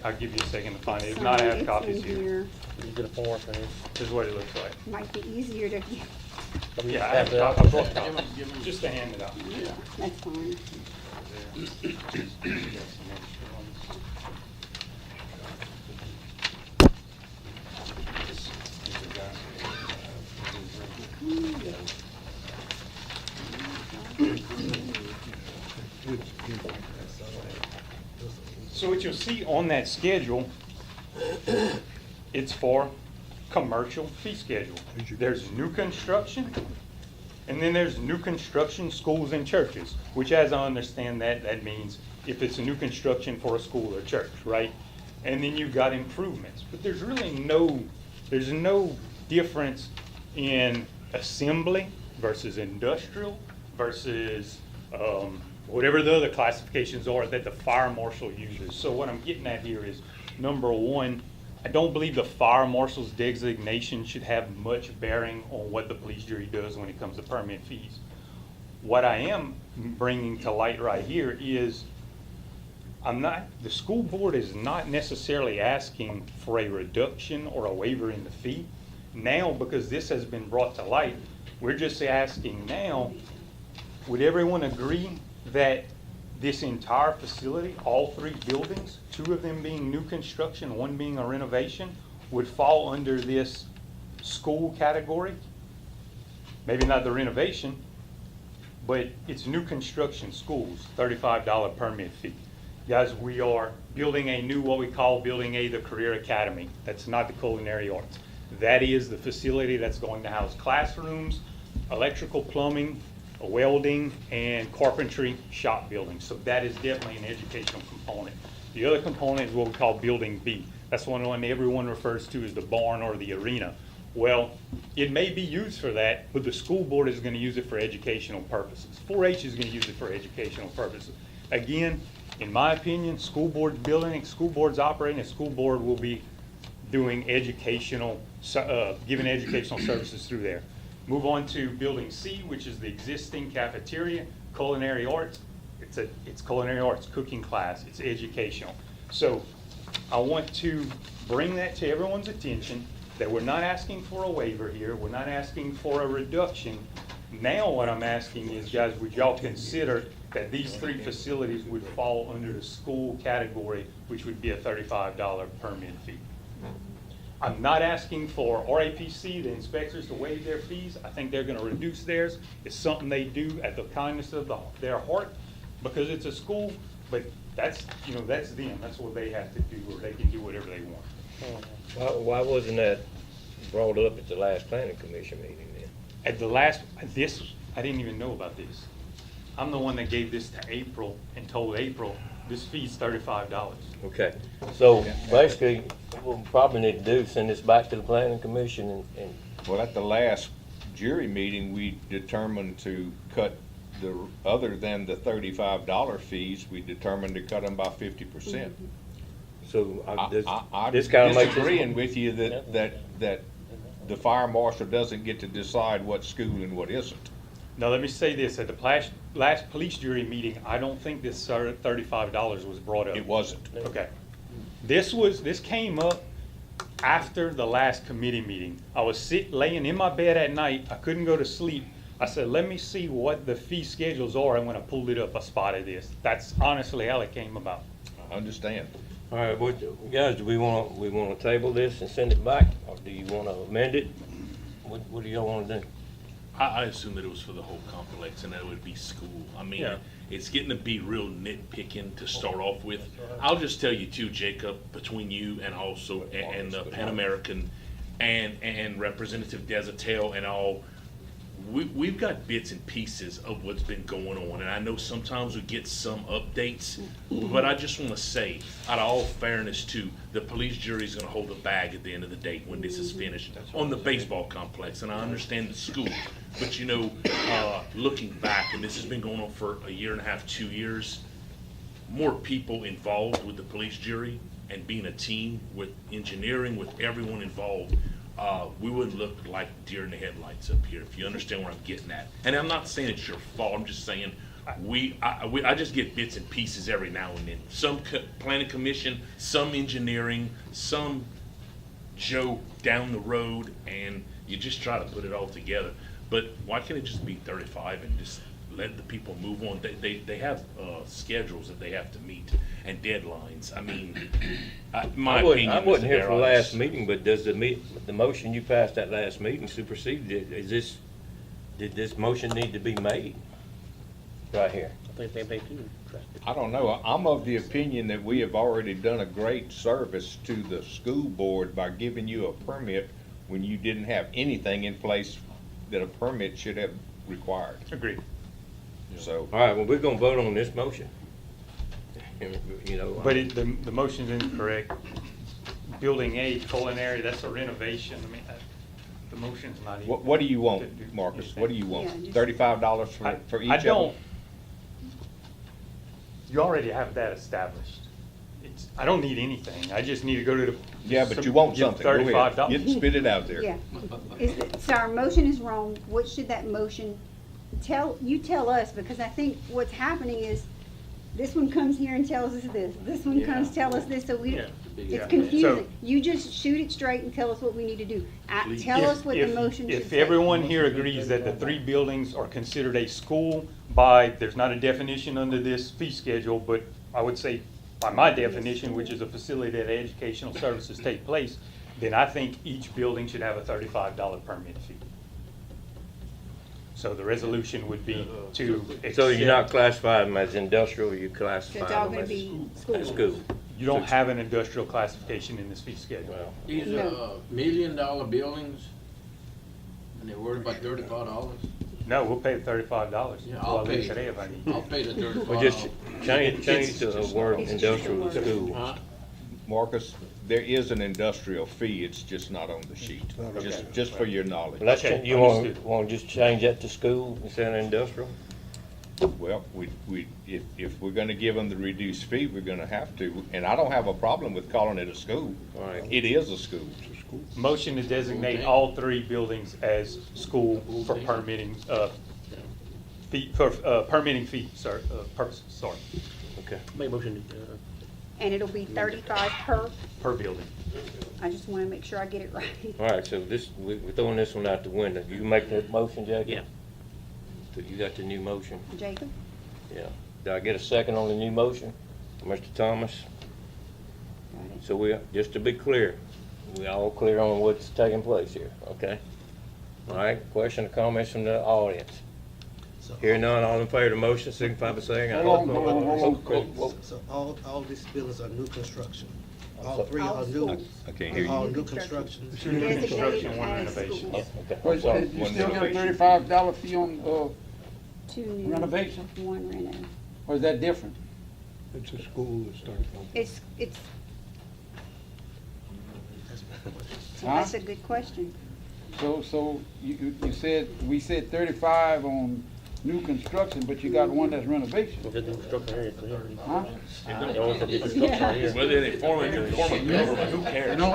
I'll give you a second to find it. If not, I have copies here. You get a form for him. This is what it looks like. Might be easier to. Yeah, I have I brought copies. Just to hand it out. Yeah, that's fine. So what you'll see on that schedule, it's for commercial fee schedule. There's new construction, and then there's new construction schools and churches, which, as I understand that means if it's a new construction for a school or church, right? And then you've got improvements. But there's really no difference in assembly versus industrial versus whatever the other classifications are that the fire marshal uses. So what I'm getting at here is, number one, I don't believe the fire marshal's designation should have much bearing on what the police jury does when it comes to permit fees. What I am bringing to light right here is the school board is not necessarily asking for a reduction or a waiver in the fee. Now, because this has been brought to light, we're just asking now, would everyone agree that this entire facility, all 3 buildings, 2 of them being new construction, 1 being a renovation, would fall under this school category? Maybe not the renovation, but it's new construction schools, $35 permit fee. Guys, we are building a new, what we call building the career academy. That's not the culinary arts. That is the facility that's going to house classrooms, electrical, plumbing, welding, and carpentry shop building. So that is definitely an educational component. The other component is what we call building B. That's the one everyone refers to as the barn or the arena. Well, it may be used for that, but the school board is going to use it for educational purposes. 4-H is going to use it for educational purposes. Again, in my opinion, school board's building it, school board's operating, and school board will be doing educational, giving educational services through there. Move on to building C, which is the existing cafeteria, culinary arts. It's culinary arts, cooking class, it's educational. So I want to bring that to everyone's attention that we're not asking for a waiver here, we're not asking for a reduction. Now what I'm asking is, guys, would y'all consider that these 3 facilities would fall under the school category, which would be a $35 permit fee? I'm not asking for RAPC, the inspectors, to waive their fees. I think they're going to reduce theirs. It's something they do at the kindness of their heart because it's a school, but that's them. That's what they have to do, or they can do whatever they want. Why wasn't that brought up at the last planning commission meeting then? At the last, I didn't even know about this. I'm the one that gave this to April and told April, This fee's $35. Okay, so basically, what we probably need to do is send this back to the planning commission and Well, at the last jury meeting, we determined to cut other than the $35 fees, we determined to cut them by 50%. so I'm this kind of makes it. disagreeing with you that the fire marshal doesn't get to decide what's school and what isn't. Now, let me say this, at the last police jury meeting, I don't think this $35 was brought up. It wasn't. Okay. This came up after the last committee meeting. I was laying in my bed at night, I couldn't go to sleep. I said, let me see what the fee schedules are, and when I pulled it up, I spotted this. That's honestly how it came about. I understand. All right, guys, do we want to table this and send it back, or do you want to amend it? What do y'all want to do? I assume that it was for the whole complex and that it would be school. I mean, Yeah. it's getting to be real nitpicking to start off with. I'll just tell you too, Jacob, between you and also, and the Pan American and Representative Desatel and all, we've got bits and pieces of what's been going on, and I know sometimes we get some updates, but I just want to say, out of all fairness too, the police jury is going to hold a bag at the end of the day when this is finished on the baseball complex, and I understand the school, but you know, looking back, and this has been going on for a year and a half, 2 years, more people involved with the police jury and being a team with engineering, with everyone involved, we wouldn't look like deer in the headlights up here, if you understand where I'm getting at. And I'm not saying it's your fault, I'm just saying, I just get bits and pieces every now and then. Some planning commission, some engineering, some Joe down the road, and you just try to put it all together. But why can't it just be 35 and just let the people move on? They have schedules that they have to meet and deadlines. I mean, my opinion. I wasn't here for the Mr. last Harris. meeting, but does the motion you passed at last meeting supersede it? Did this motion need to be made right here? I think they too. I don't know. I'm of the opinion that we have already done a great service to the school board by giving you a permit when you didn't have anything in place that a permit should have required. Agreed. So. All right, well, we're gonna vote on this motion. You know. But the motion's incorrect. Building A, culinary, that's a renovation. I mean, the motion's not even. What do you want, Marcus? What do you want? $35 for each I of don't. them? You already have that established. I don't need anything. I just need to go to the. Yeah, but you want give something. Go ahead. $35. Spit it out there. Yeah. So our motion is wrong. What should that motion tell us? Because I think what's happening is this one comes here and tells us this. This one comes tell us this, so it's Yeah. confusing. So- You just shoot it straight and tell us what we need to do. Tell us what the motion should If say. everyone here agrees that the 3 buildings are considered a school there's not a definition under this fee schedule, but I would say by my definition, which is a facility that educational services take place, then I think each building should have a $35 permit fee. So the resolution would be to accept. So you're not classifying them as industrial, you classify So it's all them gonna as be as school. You don't have an industrial classification in this fee schedule. These are $1 million buildings, and they're worth about $35. No, we'll pay the $35. Yeah, Well, I'll pay today if I need. I'll pay the $35. We just change the word industrial to school. Marcus, there is an industrial fee, it's just not on the sheet. Just for your knowledge. Well, you want to just change that to school instead of industrial? Well, if we're gonna give them the reduced fee, we're gonna have to, and I don't have a problem with calling it a school. All right. It is a school. Motion to designate all 3 buildings as school for permitting, permitting fee, purposes, sorry. Okay. Make a motion, And it'll be 35 per. Building. I just wanna make sure I get it right. All right, so we're throwing this one out the window. You can make that motion, Jacob? Yeah. So you got the new motion? Jacob? Yeah. Did I get a second on the new motion? Mr. Thomas? So just to be clear, we all clear on what's taking place here, okay? All right, question or comments from the audience? Hearing none, all in favor of the motion, signify by saying aye. Hold on. So all these buildings are new construction. All 3 are new. I can't hear you. All new construction. New construction, 1 renovation. Well, you still get a $35 fee on Two new. renovation, One reno. or is that different? It's a school that's starting. It's, Huh? that's a good question. So you said, we said 35 on new construction, but you got one that's renovation. What's the new construction area? Huh? They always have new construction right here. Whether they form a government, who cares? You don't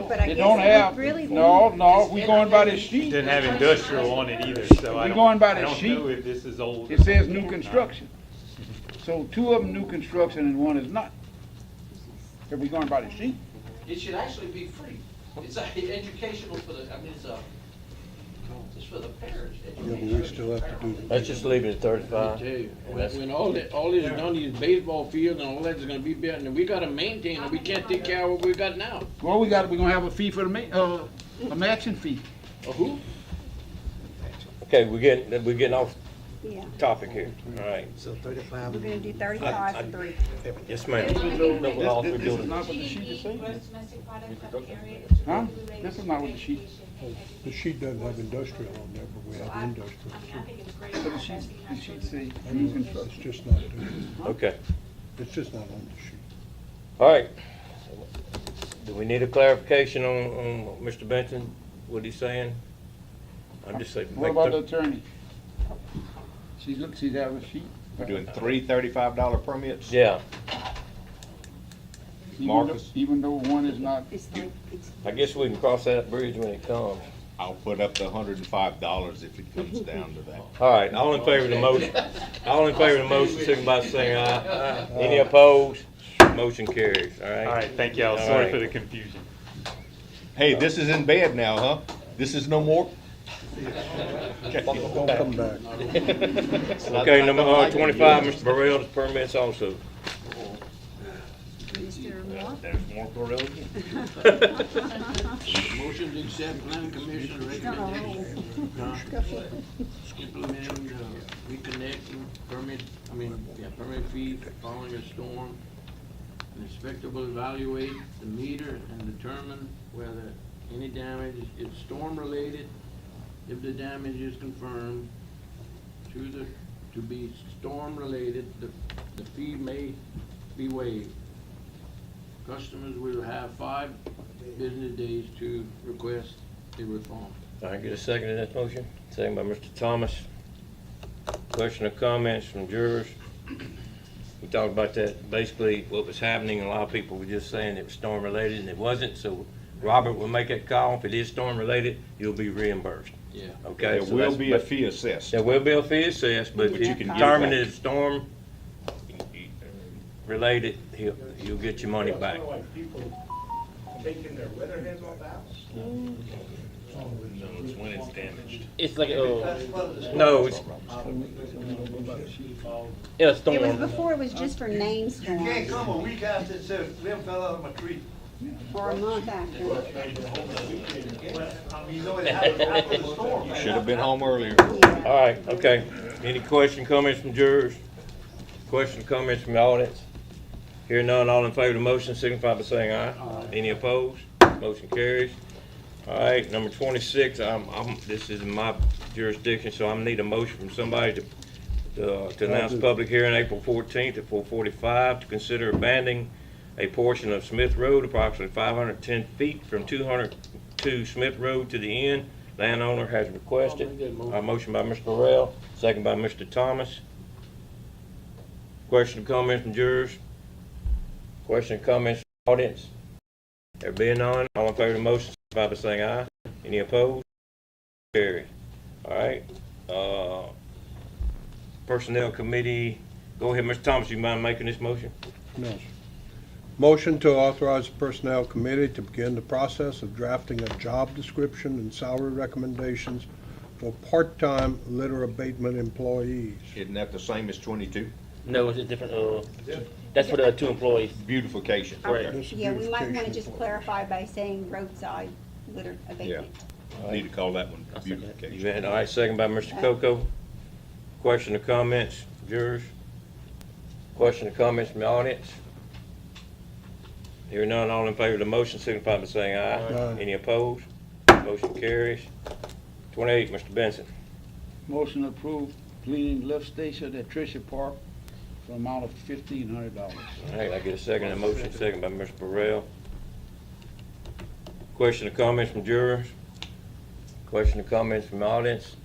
But I you guess don't it have, really no, we going by this sheet. Didn't have industrial on it either, so I We don't, going by I the don't sheet. know if this is old. It says new construction. So 2 of them new construction and 1 is not. If we going by the sheet. It should actually be free. It's educational for the, I mean, it's for the parish. Yeah, but we still have to do. Let's just leave it at 35. When all this is done, these baseball fields and all that is gonna be built, and we gotta maintain it, we can't take care of what we got now. Well, we're gonna have a fee for the a matching fee. Who? Okay, we're getting off Yeah. topic here. All right. So 35. We're gonna do 35 for 3. Yes, ma'am. This is not what the sheet is saying. Huh? This is not what the sheet. The sheet doesn't have industrial on there, but we have industrial. But the sheet say new construction. It's just not there. Okay. It's just not on the sheet. All right. Do we need a clarification on Mr. Benson, what he's saying? I'm just saying. What about the attorney? She's have a sheet. We're doing 3 $35 permits? Yeah. Marcus? Even though 1 is not. I guess we can cross that bridge when it comes. I'll put up the $105 if it comes down to that. All right, all in favor of the motion, all in favor of the motion, signify by saying aye. Any opposed? Motion carries, all right? All right, thank y'all. All Sorry right. for the confusion. Hey, this is in bed now, huh? This is no more? Don't come back. Okay, number 25, Mr. Burrell, the permits also. Mr. Moore? There's more Burrell. Motion to accept plan commission recommendation. Implementing reconnecting permit fee following a storm. An inspector will evaluate the meter and determine whether any damage is storm related. If the damage is confirmed to be storm related, the fee may be waived. Customers will have 5 business days to request a refund. All right, get a second to that motion. Second by Mr. Thomas. Question or comments from jurors? We talked about that, basically what was happening. A lot of people were just saying it was storm related and it wasn't, so Robert will make that call. If it is storm related, you'll be reimbursed. Yeah. Okay? There so will that's- be a fee assessed. There will be a fee assessed, but But if you you can can get determine back. it is storm related, you'll get your money back. Like people taking their weather heads off the house. No, it's when it's damaged. It's like, No, it's, yeah, It storm. was before, it was just for name You can't storms, come a week after it says limb fell out of my tree. or a month after. Well, I mean, you know it happened after the storm. Should have been home earlier. all right, okay. Any question, comments from jurors? Question, comments from the audience? Hearing none, all in favor of the motion, signify by saying aye. Any opposed? Motion carries. All right, number 26, this is in my jurisdiction, so I need a motion from somebody to announce public hearing April 14th at 4:45 to consider abandoning a portion of Smith Road, approximately 510 feet from 202 Smith Road to the end. Landowner has requested. A motion by Mr. Burrell, second by Mr. Thomas. Question or comments from jurors? Question or comments from the audience? There being none, all in favor of the motion, signify by saying aye. Any opposed? Carry. All right. Personnel committee, go ahead, Mr. Thomas, you mind making this motion? No, sir. Motion to authorize the Personnel Committee to begin the process of drafting a job description and salary recommendations for part-time litter abatement employees. Isn't that the same as 22? No, it's a different, that's for the 2 employees. Beautification. Okay. Yeah, we might want to just clarify by saying roadside litter Yeah. abatement. Need to call that one You beautification. had, all right, second by Mr. Coco. Question or comments, jurors? Question or comments from the audience? Hearing none, all in favor of the motion, signify by saying aye. Aye. Any opposed? Motion carries. 28, Mr. Benson. Motion approved cleaning lift station at Tricia Park for an amount of $1,500. All right, I get a second on the motion, second by Mr. Burrell. Question or comments from jurors? Question or comments from the audience?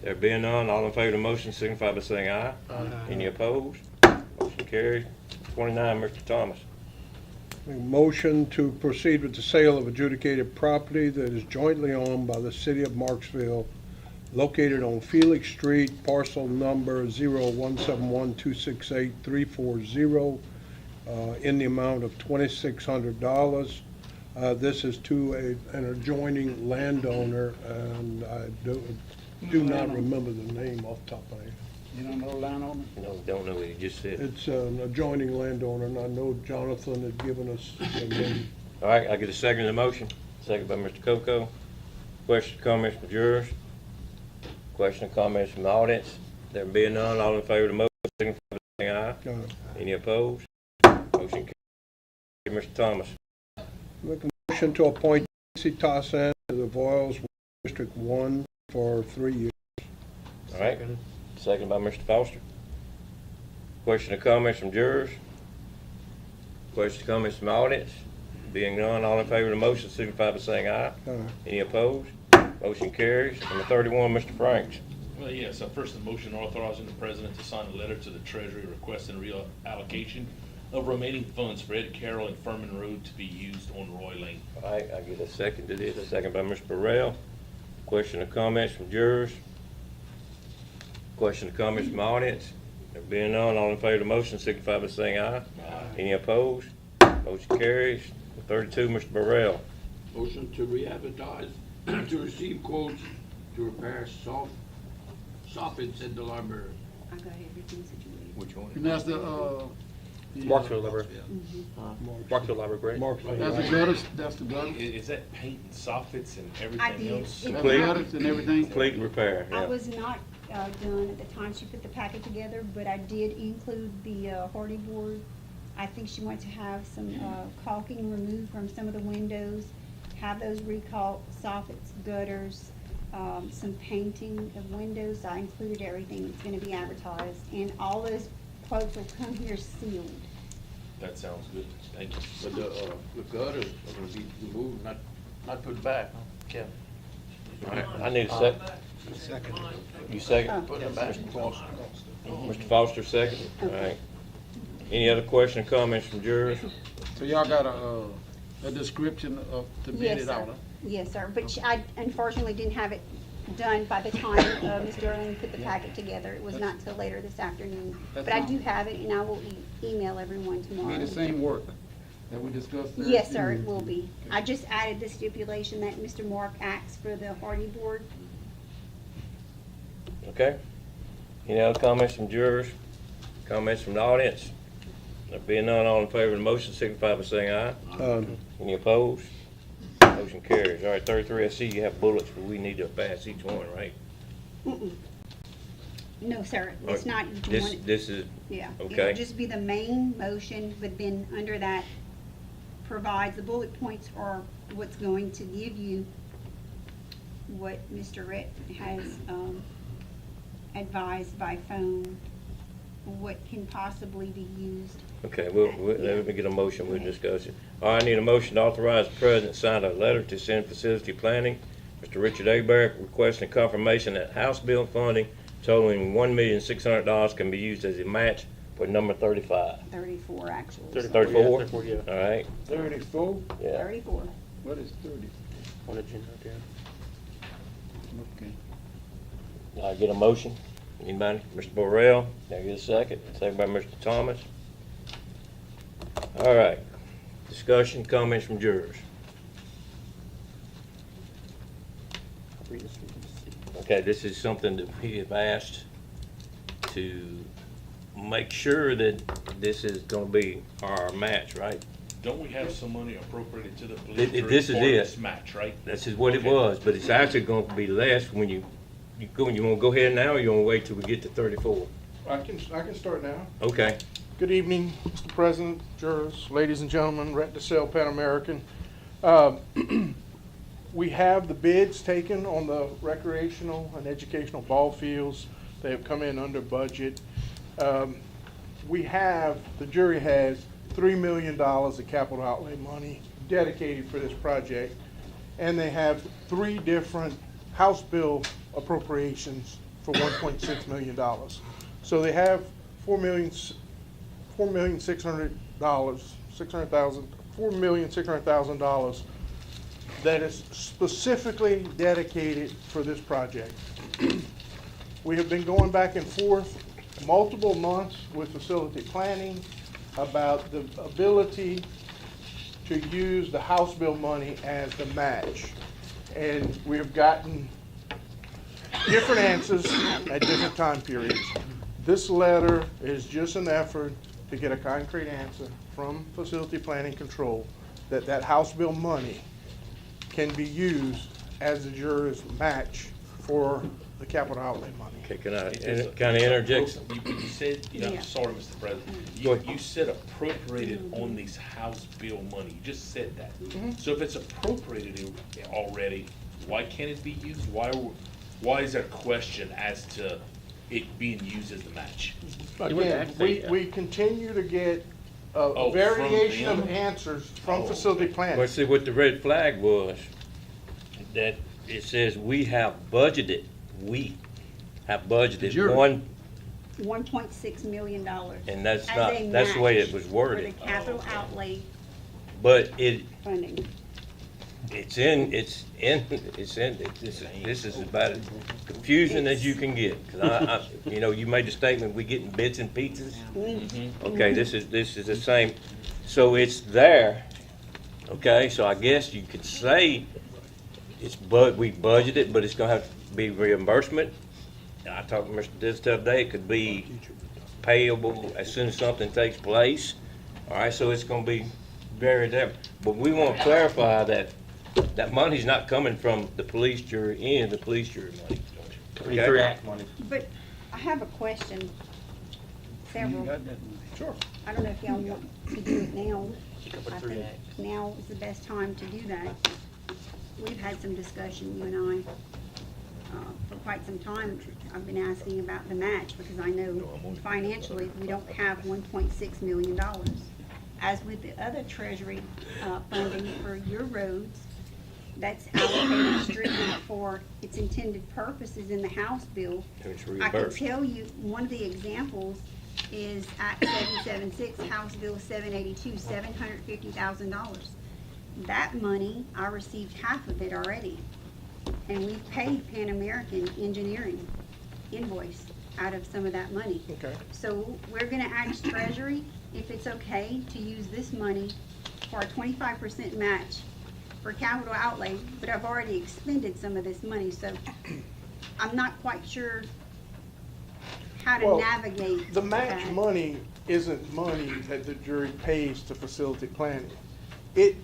There being none, all in favor of the motion signify by saying aye. Aye. Any opposed? Motion carried. 29, Mr. Thomas. Make a motion to proceed with the sale of adjudicated property that is jointly owned by the city of Marksville, located on Felix Street, parcel number 0171268-340, in the amount of $2,600. This is to an adjoining landowner, and I do not remember the name off the top of my head. You don't know landowner? No, don't know what he just said. It's an adjoining landowner, and I know Jonathan had given us the name. All right, I get a second on the motion, second by Mr. Coco. Question or comments from jurors? Question or comments from the audience? There being none, all in favor of the motion signify by saying aye. Any opposed? Motion carried. Mr. Thomas. Make a motion to appoint Nancy Tassan to the Avoyelles District 1 for 3 years. All right, second by Mr. Foster. Question or comments from jurors? Question or comments from the audience? Being none, all in favor of the motion signify by saying aye. Any opposed? Motion carries. Number 31, Mr. Franks. Well, yes, first the motion authorizing the president to sign a letter to the treasury requesting reallocation of remaining funds for Ed Carroll and Furman Road to be used on Roy Lane. All right, I get a second to this, second by Mr. Burrell. Question or comments from jurors? Question or comments from the audience? There being none, all in favor of the motion signify by saying aye. Any opposed? Motion carries. 32, Mr. Burrell. Motion to re-advertise to receive quotes to repair soffits at the library. I got everything situated. Which one? And that's the, Marksville Library. Marksville Library, great. that's the gutters, that's the gutters. Is that paint and soffits and I everything did. else? That's the Complete. gutters and everything. Complete repair, I yeah. was not done at the time she put the packet together, but I did include the hardy board. I think she wanted to have some caulking removed from some of the windows, have those recaulked, soffits, gutters, some painting of windows. I included everything that's gonna be advertised, and all those quotes will come here sealed. That sounds good, thank you. But the gutters are gonna be removed, not put back, huh, Kevin? All right, I need a second. Second. You second? Put them back. Mr. Foster, second. All right. Any other question or comments from jurors? So y'all got a description of, to bid Yes, it sir. out, huh? Yes, sir, but I unfortunately didn't have it done by the time Ms. Durling put the packet together. It was not till later this afternoon. That's But I fine. do have it, and I will email everyone tomorrow. Be the same work that we discussed. Yes, sir, it will be. I just added the stipulation that Mr. Mark acts for the hardy board. Okay. Any other comments from jurors? Comments from the audience? There being none, all in favor of the motion signify by saying aye. Any opposed? Motion carries. All right, 33, I see you have bullets, but we need to pass each one, right? No, sir, it's not each This, one. this is, Yeah. okay. It'll just be the main motion, but then under that provides the bullet points are what's going to give you what Mr. Rett has advised by phone, what can possibly be used. okay, let me get a motion, we'll discuss it. All right, I need a motion to authorize the president to sign a letter to send facility planning. Mr. Richard Abeck requesting confirmation that House bill funding totaling $1,600,000 can be used as a match for number 35. 34, actually. 34? 34, yeah. All right, 34? yeah. 34. What is 30? On the agenda right there. Okay. I get a motion? Anybody? Mr. Burrell, can I get a second? Second by Mr. Thomas. All right. Discussion, comments from jurors. Okay, this is something that we have asked to make sure that this is gonna be our match, right? Don't we have some money appropriated to the This police is for it. this match, right? This is what it Okay. was, but it's actually gonna be less when you wanna go ahead now, or you wanna wait till we get to 34? I can start now. Okay. Good evening, Mr. President, jurors, ladies and gentlemen, Rhett DeSalle, Pan American. We have the bids taken on the recreational and educational ball fields. They have come in under budget. the jury has $3 million of capital outlay money dedicated for this project, and they have 3 different House bill appropriations for $1.6 million. So they have $4,600,000 that is specifically dedicated for this project. We have been going back and forth multiple months with facility planning about the ability to use the House bill money as the match. And we have gotten different answers at different time periods. This letter is just an effort to get a concrete answer from Facility Planning Control that that House bill money can be used as the juror's match for the capital outlay money. Okay, can I interject? You said, Yeah. sorry, Mr. President, you said appropriated on these House bill money, you just said that. So if it's appropriated already, why can't it be used? Why is there a question as to it being used as the match? Again, we continue to get a variation of answers from facility planning. Well, see, what the red flag was, that it says we have budgeted $1.6 million. And that's as not, a that's the way match it was For worded. the capital outlay But funding. this is about as confusing as you can get. 'Cause you made the statement, we getting bits and pieces. Okay, this is the same, so it's there, okay, so I guess you could say we budgeted, but it's gonna have to be reimbursement. And I talked to Mr. Diz the other day, it could be payable as soon as something takes place. All right, so it's gonna be buried there, but we wanna clarify that money's not coming from the police jury and the police jury money. Three act money. But I have a question. Several. Sure. I don't know if y'all want to do it now. Up with I three think acts. now is the best time to do that. We've had some discussion, you and I, for quite some time. I've been asking about the match because I know financially we don't have $1.6 million. As with the other treasury funding for your roads, that's allocated strictly for its intended purposes in the House bill. It's I can reimbursed. tell you, one of the examples is Act 776, House Bill 782, $750,000. That money, I received half of it already. And we paid Pan American Engineering invoice out of some of that money. Okay. So we're gonna ask Treasury if it's okay to use this money for a 25% match for capital outlay, but I've already expended some of this money, so I'm not quite sure how to Well, navigate the match that. money isn't money that the jury pays to facility planning. They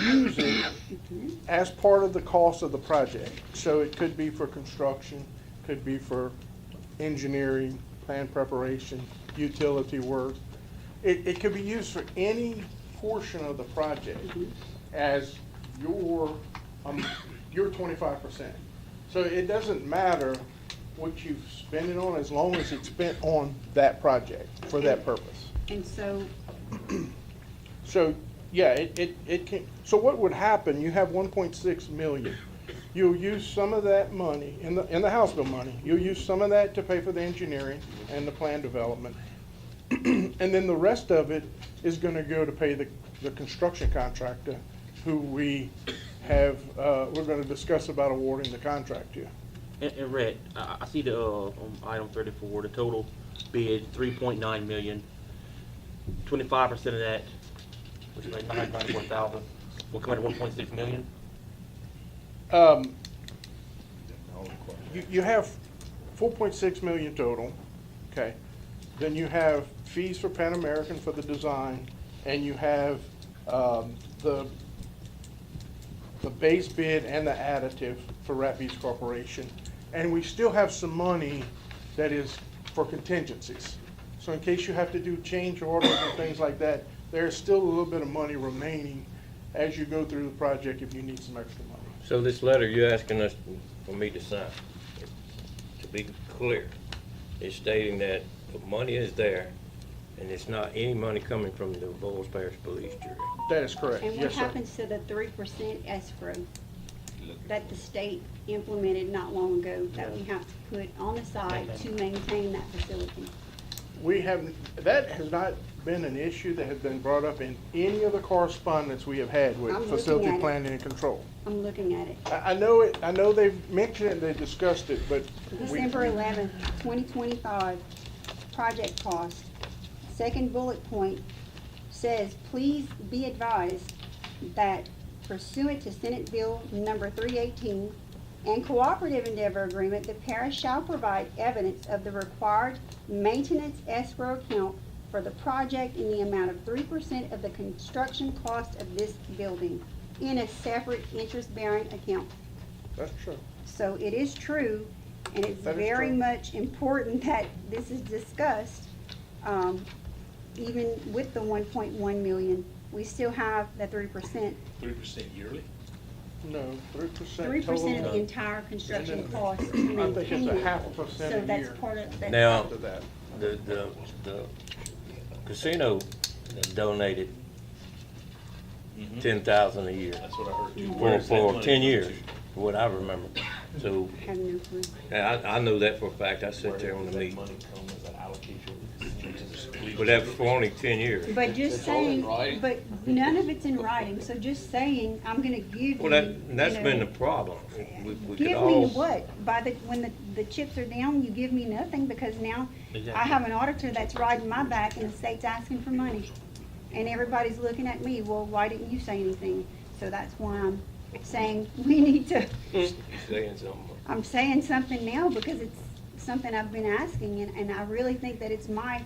use it as part of the cost of the project. So it could be for construction, could be for engineering, plan preparation, utility work. It could be used for any portion of the project as your 25%. So it doesn't matter what you spend it on as long as it's spent on that project for that purpose. And so, So, yeah, it can, so what would happen, you have 1.6 million. You'll use some of that money, in the House bill money, you'll use some of that to pay for the engineering and the plan development. And then the rest of it is gonna go to pay the construction contractor, who we have, we're gonna discuss about awarding the contract to. And Rhett, I see the, on item 34, the total bid, 3.9 million. 25% of that, which is like 994,000, will come in at 1.6 million. You have 4.6 million total, okay? Then you have fees for Pan American for the design, and you have the base bid and the additive for Rapides Corporation. And we still have some money that is for contingencies. So in case you have to do change orders and things like that, there's still a little bit of money remaining as you go through the project if you need some extra money. So this letter you're asking us for me to sign, to be clear, is stating that the money is there And it's not any money coming from the Avoyelles Parish Police Jury. That is correct, And what yes, sir. happens to the 3% escrow that the state implemented not long ago that we have to put on the side to maintain that facility? We have, that has not been an issue that has been brought up in any of the correspondence we have had with I'm looking facility at it. planning and control. I'm looking at it. I know it, I know they've mentioned it, they discussed it, but we, December 11th, 2025, project cost. Second bullet point says, please be advised that pursuant to Senate Bill number 318 and cooperative endeavor agreement, the parish shall provide evidence of the required maintenance escrow account for the project in the amount of 3% of the construction cost of this building in a separate interest-bearing account. that's true. So it is true, and it's That is very true. much important that this is discussed. Even with the 1.1 million, we still have the 3%. 3% yearly? No, 3% 3% of the entire construction cost to maintain I think it's a it. 0.5% So a that's year. part of, that's. Now, After that. the casino donated Mhm. 10,000 a year. That's what I heard too. For, Where is that for money 10 going years, to? for what I remember. So, I have no clue. I know that for a fact, I sat there on the meeting. But that was for only 10 years. But just It's all in saying, writing. but none of it's in writing, so just saying, I'm gonna give you. Well, that's you know, been the problem. We could Give all. me what? By when the chips are down, you give me nothing, because now I have an auditor that's riding my back and the state's asking for money. And everybody's looking at me, well, why didn't you say anything? So that's why I'm saying we need to, Saying something. I'm saying something now because it's something I've been asking, and I really think that it's my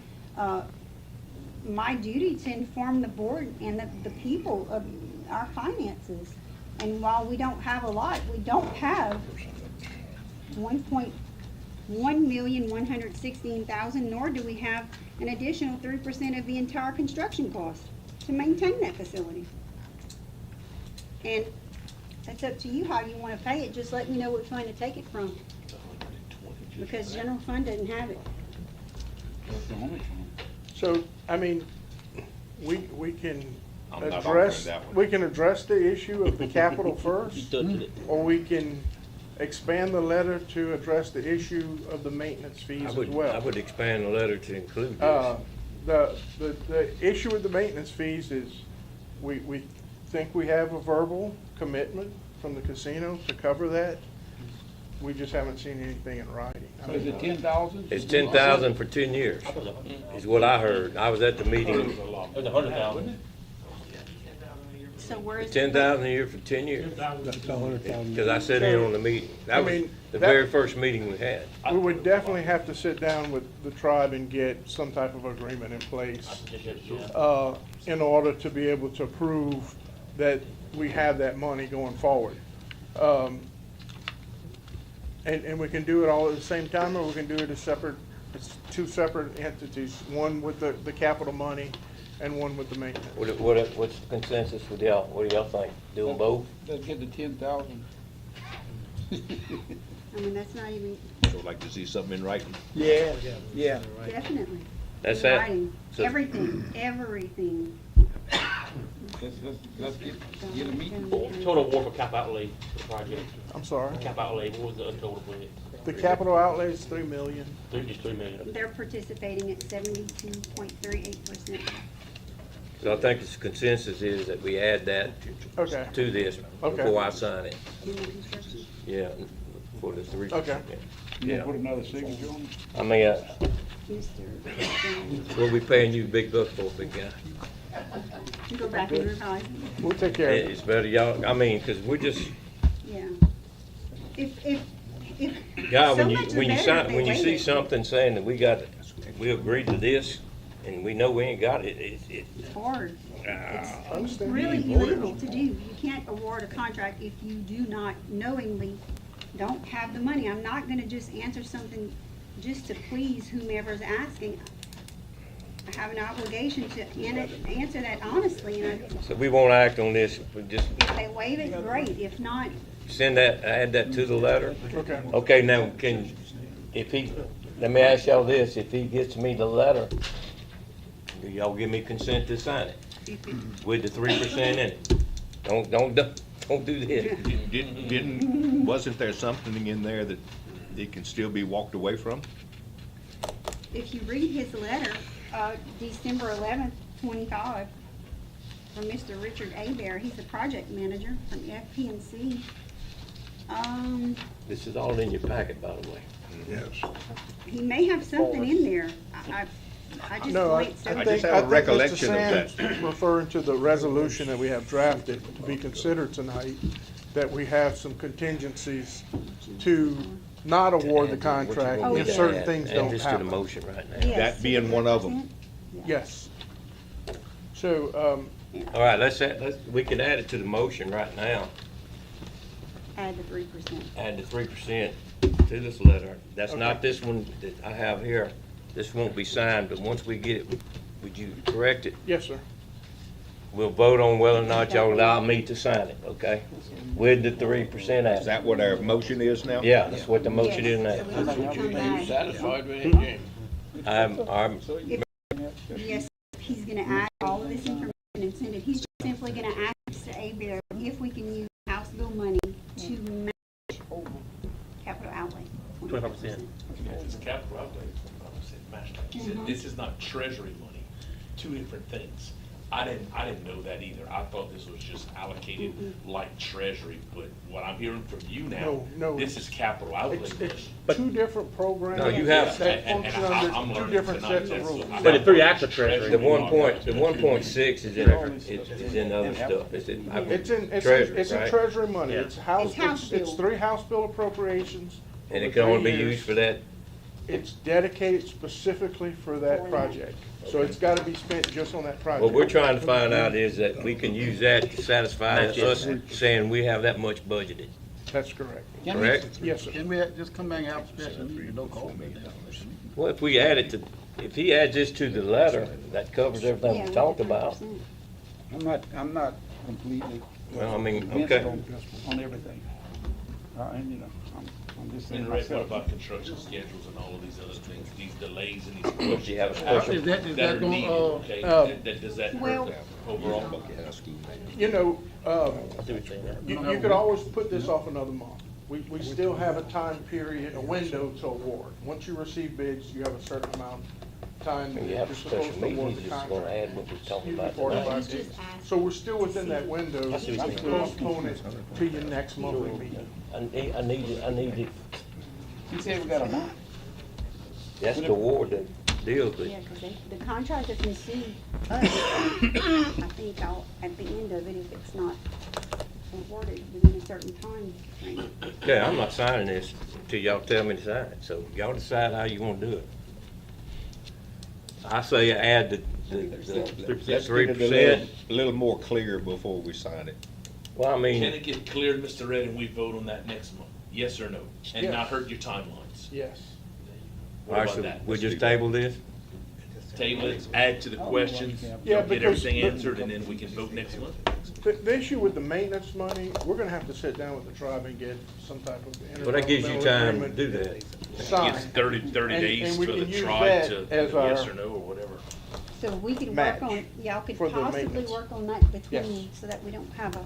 duty to inform the board and the people of our finances. And while we don't have a lot, we don't have 1,116,000, nor do we have an additional 3% of the entire construction cost to maintain that facility. And that's up to you how you want to pay it. Just let me know what fund to take it from, because general fund doesn't have it. So, I mean, we can I'm not address, offering that one. we can address the issue of the capital first, or we can expand the letter to address the issue of the maintenance fees I as would, well. I would expand the letter to include Uh, this. The issue with the maintenance fees is, we think we have a verbal commitment from the casino to cover that. We just haven't seen anything in writing. So is it 10,000? It's 10,000 for 10 years, is what I heard. I was at the meeting. It was 100,000. So where is? 10,000 a year for 10 years. That's 100,000. Because I sat in on the meeting. That I was mean, the that- very first meeting we had. We would definitely have to sit down with the tribe and get some type of agreement in place, in order to be able to prove that we have that money going forward. And we can do it all at the same time, or we can do it as separate, it's two separate entities, one with the capital money and one with the maintenance. What's the consensus with y'all? What do y'all think? Doing both? Let's get the 10,000. I mean, that's not even, So I'd like to see something in writing. Yeah, yeah. definitely. That's In that. writing. So- Everything, everything. Let's get a meeting. Total award for cap outlay for the project. I'm sorry, Cap outlay, what was the total for it? the capital outlay is $3 million. Just 3 million. They're participating at 72.38%. So I think the consensus is that we add that Okay. to this Okay. before I sign it. In the construction. Yeah, for this 3%. Okay. You Yeah. gonna put another signature on it? I mean, Mr. we'll be paying you big bucks for, big guy. Go back and revise. We'll take care of it. It's better y'all, I mean, because we're just, Yeah. If, God, so when much the you better sign, if they when you see waited. something saying that we agreed to this, and we know we ain't got it, It's hard. It's Understand. really illegal to do. You can't award a contract if you do not knowingly don't have the money. I'm not gonna just answer something just to please whomever's asking. I have an obligation to answer that honestly, and so we won't act on this, we just if they waive it, great. If not, send that, add that to the letter. Okay. Okay, now, let me ask y'all this, if he gets me the letter Do y'all give me consent to sign it with the 3% in it? Don't do this. Wasn't there something in there that it can still be walked away from? If you read his letter, December 11th, 25, from Mr. Richard Abear, he's a project manager from FPNC. This is all in your packet, by the way. Yes. He may have something in there. I just No, I glanced think, over I it. think Mr. Sands referring to the resolution that we have drafted to be considered tonight, that we have some contingencies to not award the contract if certain things don't Add this to the happen. motion right now. Yes, That being one of them. Yes. So, All right, we can add it to the motion right now. Add the 3%. Add the 3% to this letter. That's Okay. not this one that I have here. This won't be signed, but once we get it, would you correct it? yes, sir. We'll vote on whether or not y'all allow me to sign it, okay? With the 3% added. Is that what our motion is now? Yeah, that's what the motion is Yes, so now. we can come back. Satisfied with it, James? I'm, Yes, he's gonna add all of this information and send it. He's just simply gonna ask Mr. Abear if we can use House bill money to match capital outlay. 25%. It's capital outlay. This is not treasury money, two different things. I didn't know that either. I thought this was just allocated like treasury, but what I'm hearing from you now, No, this is capital outlay It's, money. it's two different programs. No, you have- That And function I'm under two learning different tonight sets of that, so rules. I- But it's 3 actual treasury. the 1.6 is in other stuff. It's in treasury, It's in right? treasury money. Yeah. It's house, It's House it's bill. 3 House bill appropriations. And it over can only 3 be years. used for that. It's dedicated specifically for that project. So it's gotta be spent just on that project. What we're trying to find out is that we can use that to satisfy That's it. us saying we have that much budgeted, That's correct. correct? Yes, sir. Can we just come back and have a special meeting, don't call me down? Well, if we add it to, if he adds this to the letter, that covers everything Yeah, we with talked the about. 3%. I'm not completely. Well, I mean, convinced okay. On everything. And, you know, I'm just saying And Red, what myself. about construction schedules and all of these other things, these delays and these Well, do you have a questions special? Is that that are gonna, needed, okay? Does that Well- hurt overall? You know, I see what you're saying now. you could always put this off another month. We still have a time period, a window to award. Once you receive bids, you have a certain amount of time that You you're have a supposed special to meeting, award you're the just gonna contract. add what we're talking Usually about 45 tonight. He's days. just asking. So we're still within that window I see what to you're saying. postpone it to your next monthly meeting. I need it, He said we got a month. that's the award that deals with. Yeah, because the contract that's ensued us, I think at the end of it, if it's not awarded within a certain time frame. Okay, I'm not signing this till y'all tell me to sign it, so y'all decide how you wanna do it. I say add the Let's get it a 3%. little more clear before we sign it. Well, I Can mean, it get cleared, Mr. Red, and we vote on that next month? Yes or no? And Yeah. not hurt your timelines? Yes. What alright, about so that? we just table this? Table it, add to the questions, Yeah, get because everything the- answered, and then we can vote next month? The issue with the maintenance money, we're gonna have to sit down with the tribe and get some type of. Well, that gives you intergovernmental time to agreement do that. signed. It's 30 And- days and we for the can use tribe that to, as yes our- or no, or whatever. So we could Match work on, y'all could for the possibly maintenance. work on that between, Yes. so that we don't have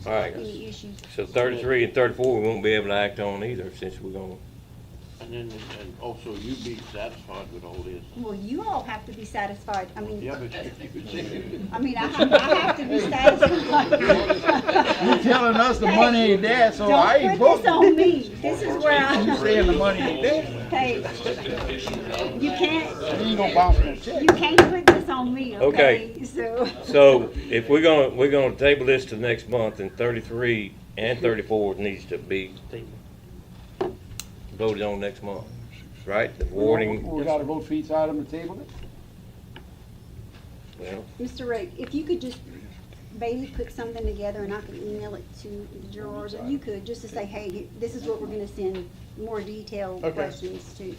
Alright, any issues. so 33 and 34, we won't be able to act on either, since we're gonna, And also you be satisfied with all this. Well, you all have to be satisfied. I mean, Yeah, but I have to be satisfied. You telling us the money ain't there, so I ain't Don't put this voting. on me. This is where You saying the money ain't there? Hey, you can't, You ain't gonna bounce no check. you can't put this on me, Okay. okay? So. so if we're gonna table this to next month, and 33 and 34 needs to be voted on next month, right? The awarding, We gotta vote for each item to table it? well, Mr. Ray, if you could just maybe put something together and I can email it to the jurors, if you could, just to say, hey, this is what we're gonna send more detailed Okay. questions to.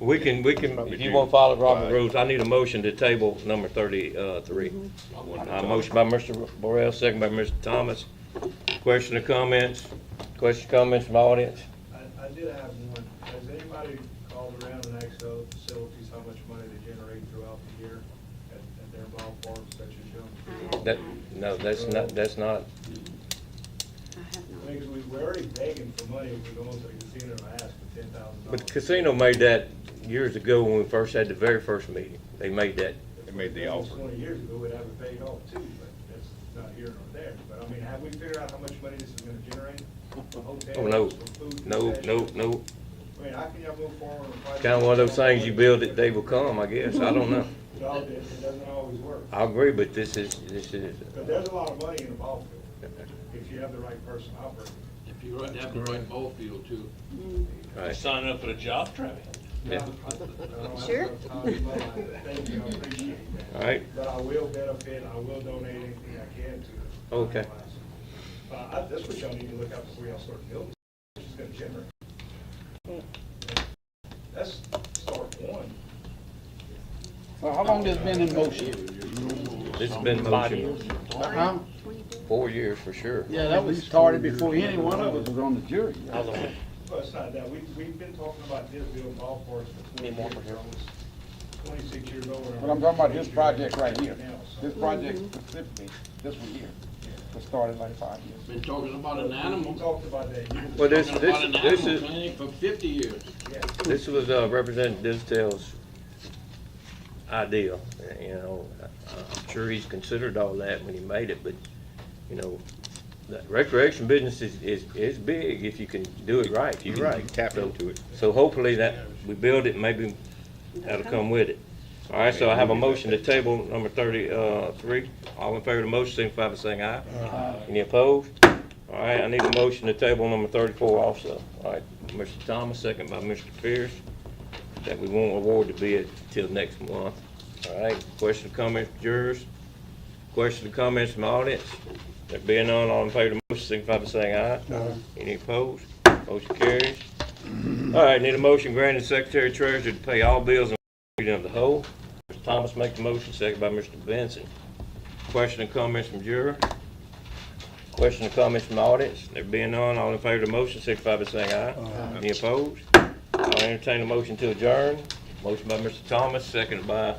we can, if you wanna follow Robert rules, I need a motion to table number 33. Motion by Mr. Burrell, second by Mr. Thomas. Question or comments? Question, comments from the audience? I did have one. Has anybody called around and asked other facilities how much money they generate throughout the ballparks such as Young. That, no, that's not, Because we're already begging for money if we go into the casino and ask for $10,000. but the casino made that years ago when we first had the very first meeting. They made that. They made the If it was offer. 20 years ago, we'd have it paid off too, but that's not here nor there. But I mean, have we figured out how much money this is gonna generate? For hotels, Oh, no, for food no, concessions? no. I mean, how can y'all move forward and fight? Kind of one of those things you build it, they will come, I guess. I don't know. No, it doesn't always work. I agree, but this is, But there's a lot of money in the ball field, if you have the right person operating. If you have the right ball field too. right. Sign up for the job, Travis. Yeah. Sure. Thank you, I appreciate that. All right. But I will benefit, I will donate anything I can to it. Okay. That's what y'all need to look out before y'all start building, which is gonna generate. That's start one. Well, how long has this been in motion? This has been motion Huh? 4 years for sure. Yeah, that was started before any one of us was on the jury. Well, it's not that, we've been talking about this building ballparks for 20 years. I was 26 years old. But I'm talking about this project right here. This project specifically, this one here, was started like 5 years. Been talking about an animal. We talked about that. Well, this Talking about an is, animal clinic for 50 years. this was Representative Disdale's idea. You know, I'm sure he's considered all that when he made it, but, you know, the recreation business is big if you can do it right. You can tap into it. So hopefully that we build it, maybe that'll come with it. All right, so I have a motion to table number 33. All in favor of the motion, signify by saying aye. Any opposed? All right, I need a motion to table number 34 also. All right, Mr. Thomas, second by Mr. Pierce, that we won't award the bid till next month. All right, question, comments, jurors? Question, comments from the audience? There being none, all in favor of the motion, signify by saying aye. Any opposed? Motion carries. All right, need a motion granting Secretary Treasurer to pay all bills and reading of the whole. Mr. Thomas make the motion, second by Mr. Benson. Question and comments from juror? Question and comments from the audience? There being none, all in favor of the motion, signify by saying aye. Any opposed? I'll entertain a motion to adjourn. Motion by Mr. Thomas, seconded by